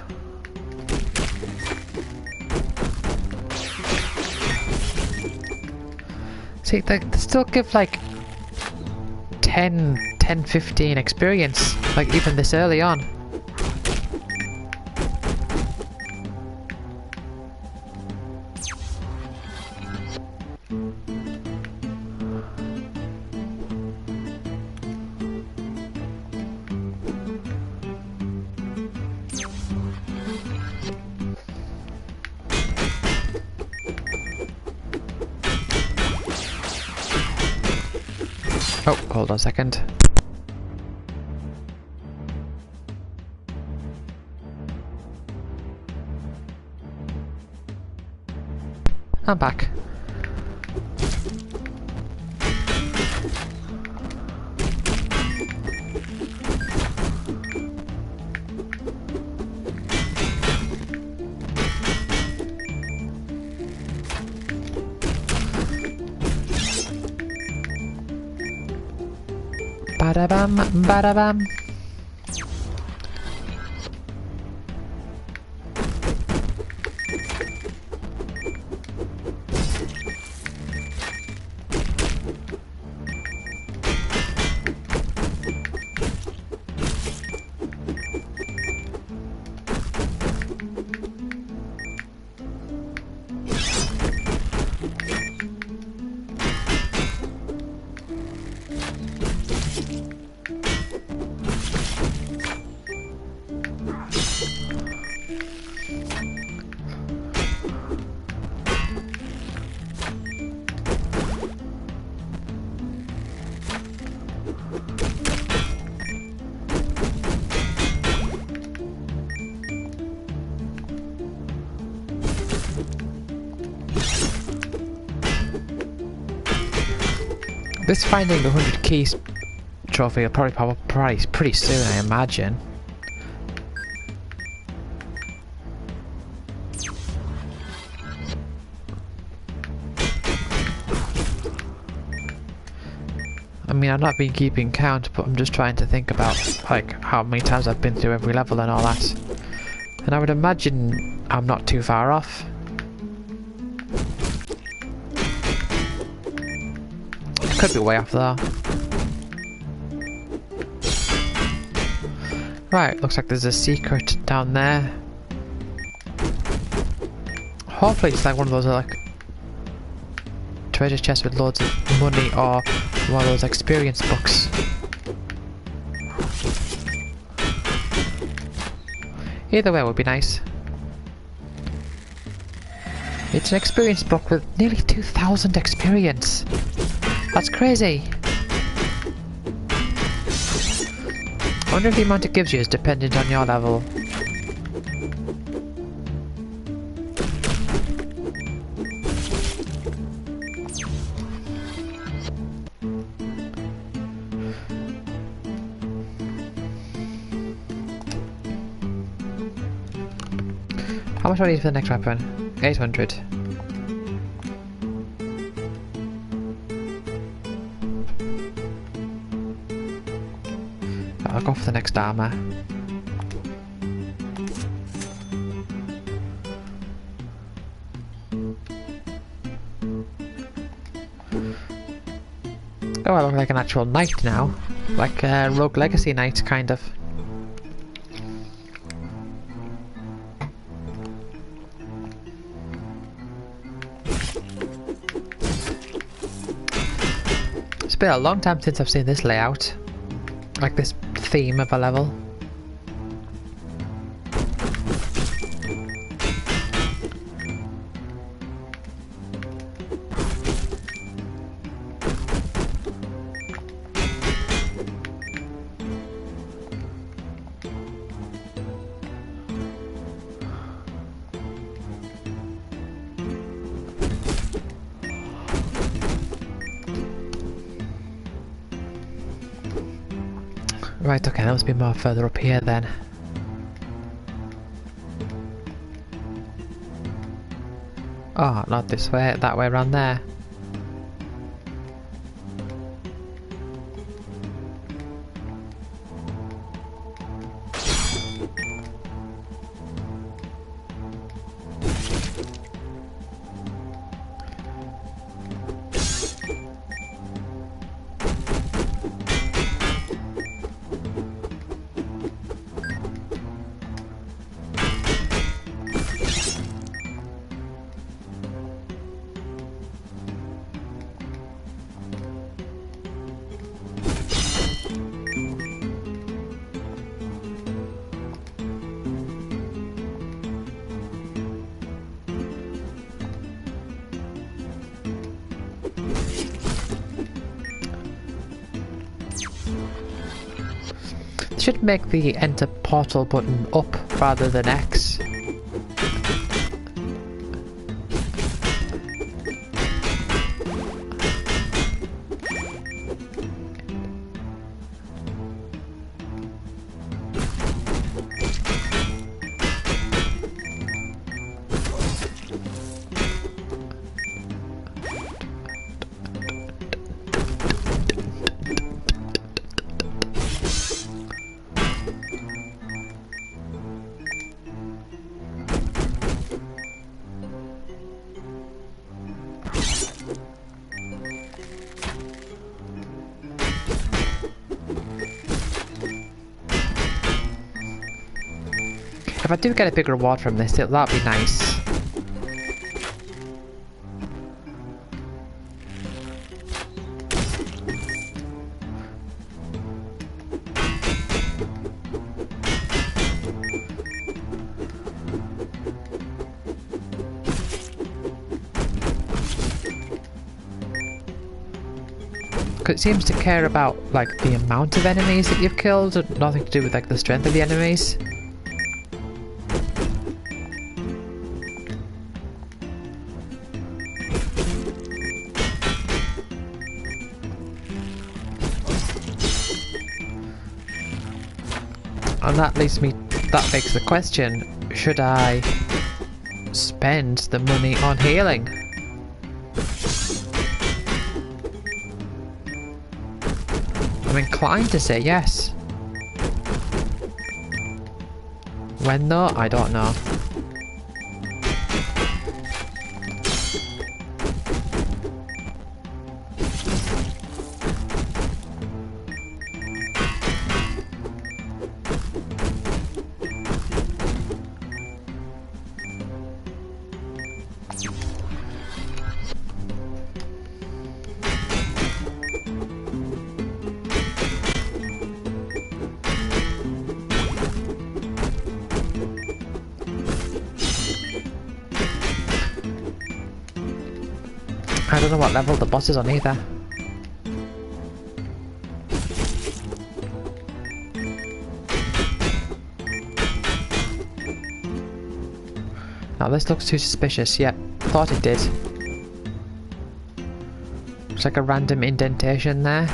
See, they still give like 10, 15 experience, like even this early on. Oh, hold on a second. I'm back. Ba-da-bam, ba-da-bam. This finding the 100 keys trophy will probably pop up pretty soon, I imagine. I mean, I've not been keeping count, but I'm just trying to think about like how many times I've been through every level and all that. And I would imagine I'm not too far off. Could be way off though. Right, looks like there's a secret down there. Hopefully it's like one of those like treasure chests with loads of money, or one of those experience books. Either way would be nice. It's an experience book with nearly 2,000 experience. That's crazy. I wonder if the amount it gives you is dependent on your level. How much do I need for the next weapon? 800. I'll go for the next armor. Oh, I look like an actual knight now. Like a Rogue Legacy knight, kind of. It's been a long time since I've seen this layout. Like this theme of a level. Right, okay, that must be more further up here then. Oh, not this way, that way around there. Should make the enter portal button up rather than X. If I do get a big reward from this, that'd be nice. It seems to care about like the amount of enemies that you've killed, and nothing to do with like the strength of the enemies. And that begs the question, should I spend the money on healing? I'm inclined to say yes. When though? I don't know. I don't know what level the boss is on either. Now this looks too suspicious. Yep, thought it did. It's like a random indentation there.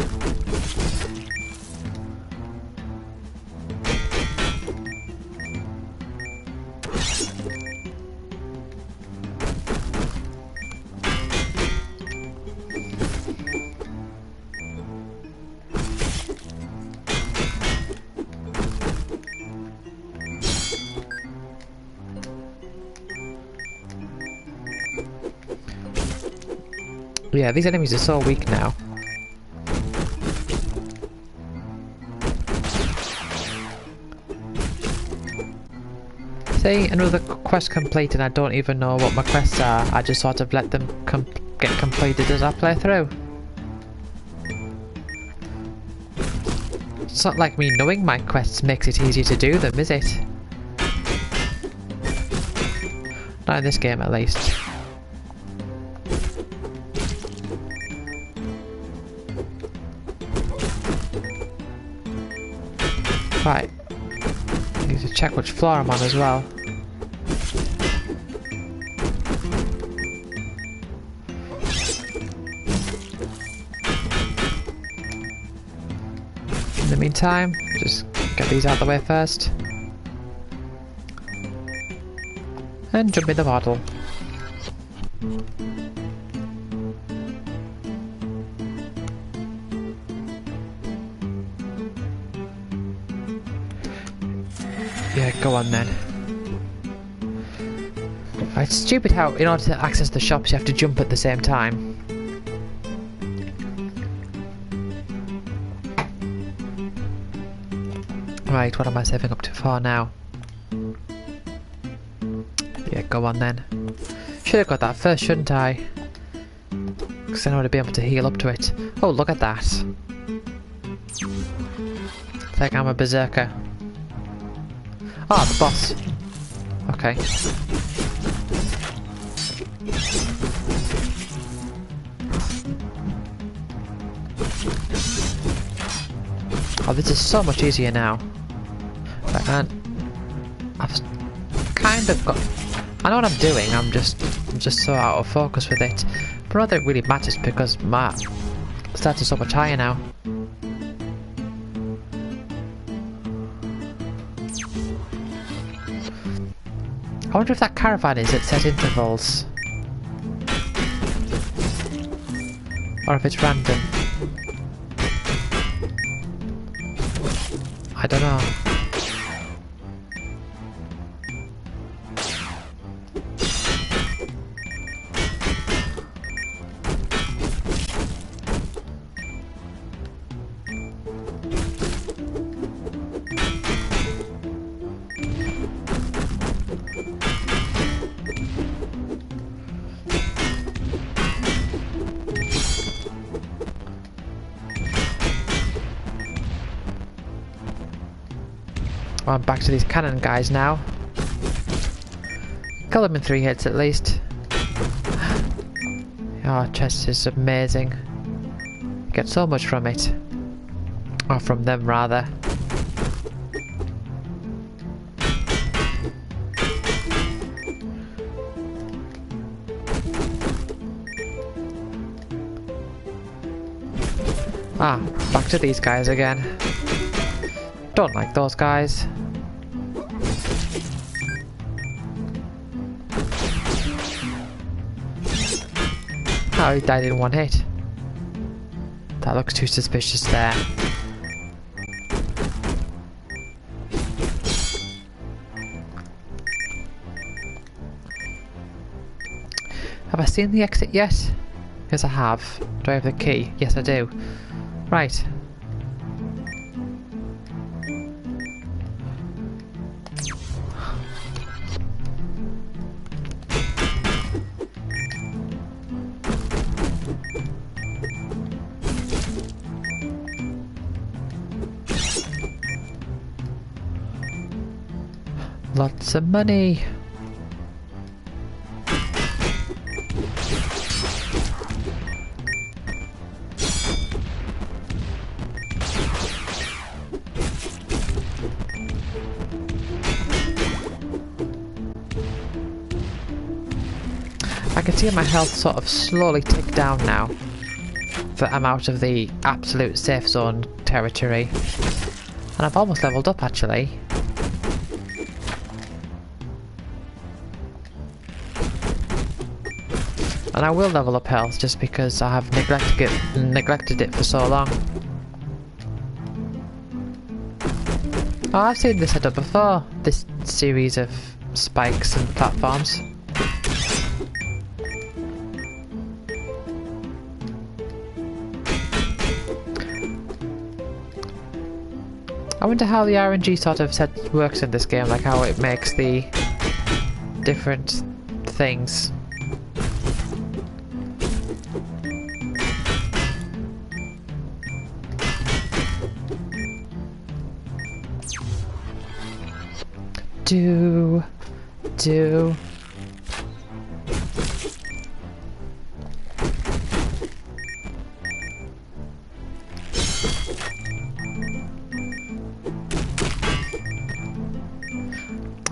Yeah, these enemies are so weak now. See, another quest complete and I don't even know what my quests are. I just sort of let them get completed as I play through. It's not like me knowing my quests makes it easy to do them, is it? Not in this game at least. Right, need to check which floor I'm on as well. In the meantime, just get these out of the way first. And jump in the bottle. Yeah, go on then. It's stupid how in order to access the shops you have to jump at the same time. Right, what am I saving up to for now? Yeah, go on then. Should have got that first, shouldn't I? Because then I would have been able to heal up to it. Oh, look at that. It's like I'm a berserker. Ah, the boss. Okay. Oh, this is so much easier now. Right, and I've kind of got... I know what I'm doing, I'm just so out of focus with it. But not that it really matters because my stats are so much higher now. I wonder if that caravan is at set intervals. Or if it's random. I don't know. I'm back to these cannon guys now. Kill them in 3 hits at least. Oh, chest is amazing. You get so much from it. Or from them, rather. Ah, back to these guys again. Don't like those guys. Oh, he died in 1 hit. That looks too suspicious there. Have I seen the exit yet? Yes, I have. Do I have the key? Yes, I do. Right. Lots of money. I can see my health sort of slowly tick down now that I'm out of the absolute safe zone territory. And I've almost leveled up actually. And I will level up health just because I have neglected it for so long. Oh, I've seen this setup before, this series of spikes and platforms. I wonder how the RNG sort of set works in this game, like how it makes the different things. Do.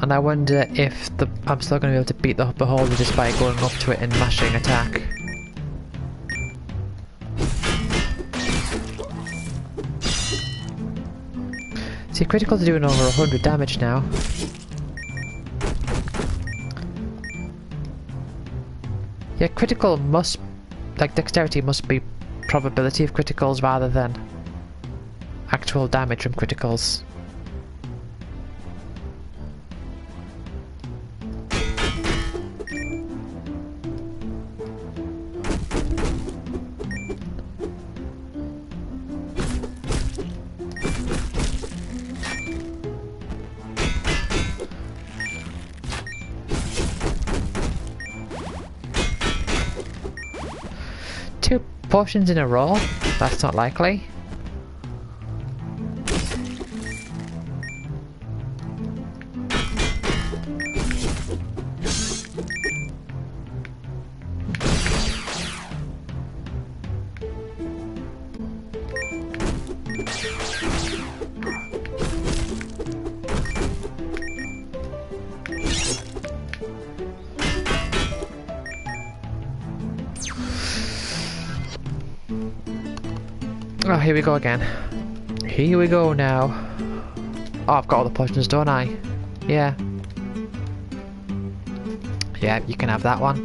And I wonder if I'm still going to be able to beat the beholder just by going up to it and mashing attack. See, criticals are doing over 100 damage now. Yeah, critical must, like dexterity must be probability of criticals rather than actual damage from criticals. Two potions in a row? That's not likely. Oh, here we go again. Here we go now. Oh, I've got all the potions, don't I? Yeah. Yeah, you can have that one.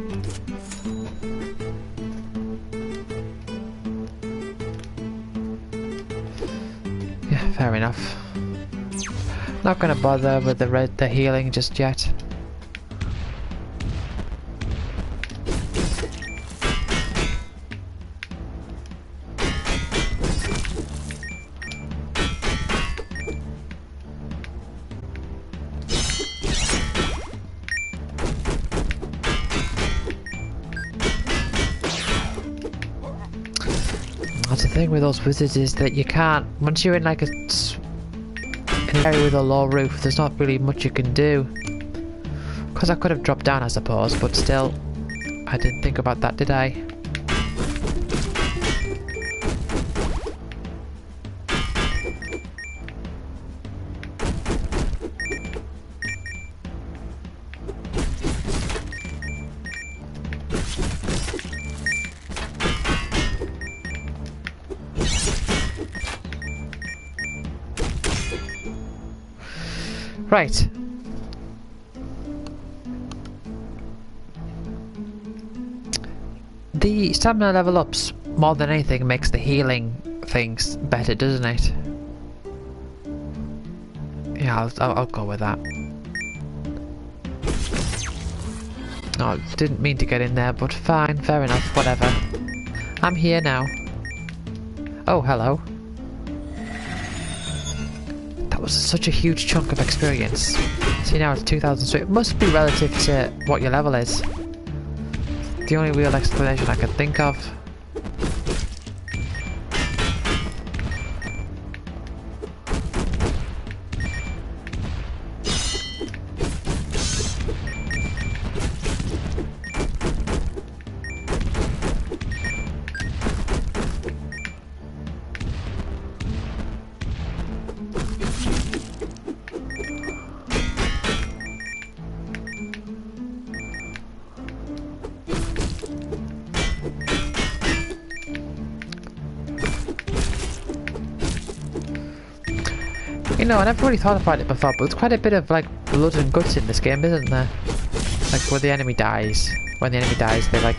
Yeah, fair enough. Not gonna bother with the healing just yet. That's the thing with those wizards is that you can't, once you're in like in in an area with a low roof, there's not really much you can do. Because I could have dropped down, I suppose, but still, I didn't think about that, did I? Right. The stamina level ups, more than anything, makes the healing things better, doesn't it? Yeah, I'll go with that. Oh, didn't mean to get in there, but fine, fair enough, whatever. I'm here now. Oh, hello. That was such a huge chunk of experience. See, now it's 2,000, so it must be relative to what your level is. The only real explanation I can think of. You know, I never really thought about it before, but there's quite a bit of like blood and guts in this game, isn't there? Like when the enemy dies, they like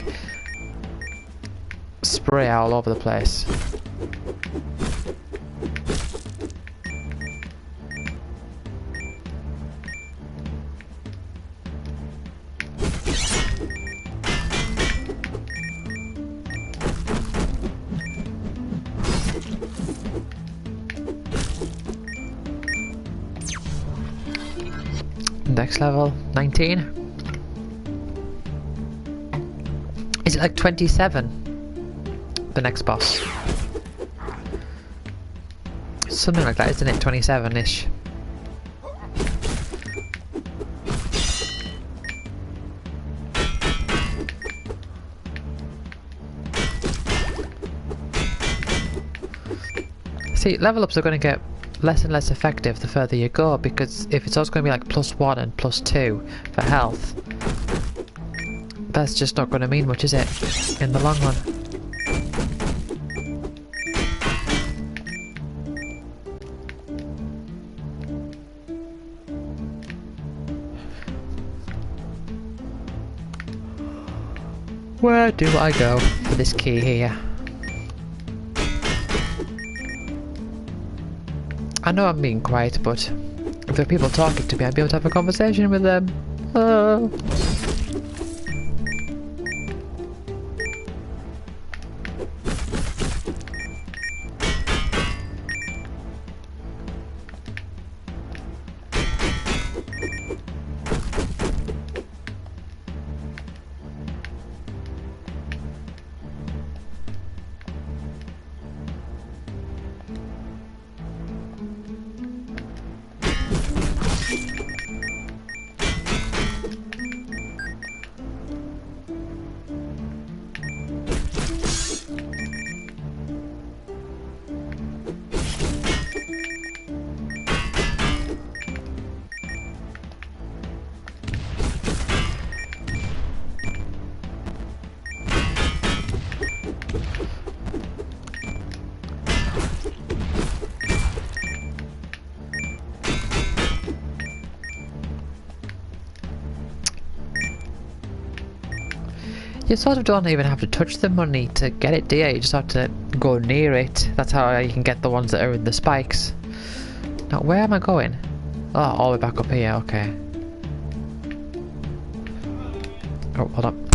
spray all over the place. Next level, 19. Is it like 27? The next boss. Something like that, isn't it? 27-ish. See, level ups are going to get less and less effective the further you go, because if it's always going to be like +1 and +2 for health, that's just not going to mean much, is it, in the long run? Where do I go for this key here? I know I'm being quiet, but if there are people talking to me, I'd be able to have a conversation with them. You sort of don't even have to touch the money to get it, do you? You just have to go near it. That's how you can get the ones that are in the spikes. Now, where am I going? Oh, all the way back up here, okay. Oh, hold on.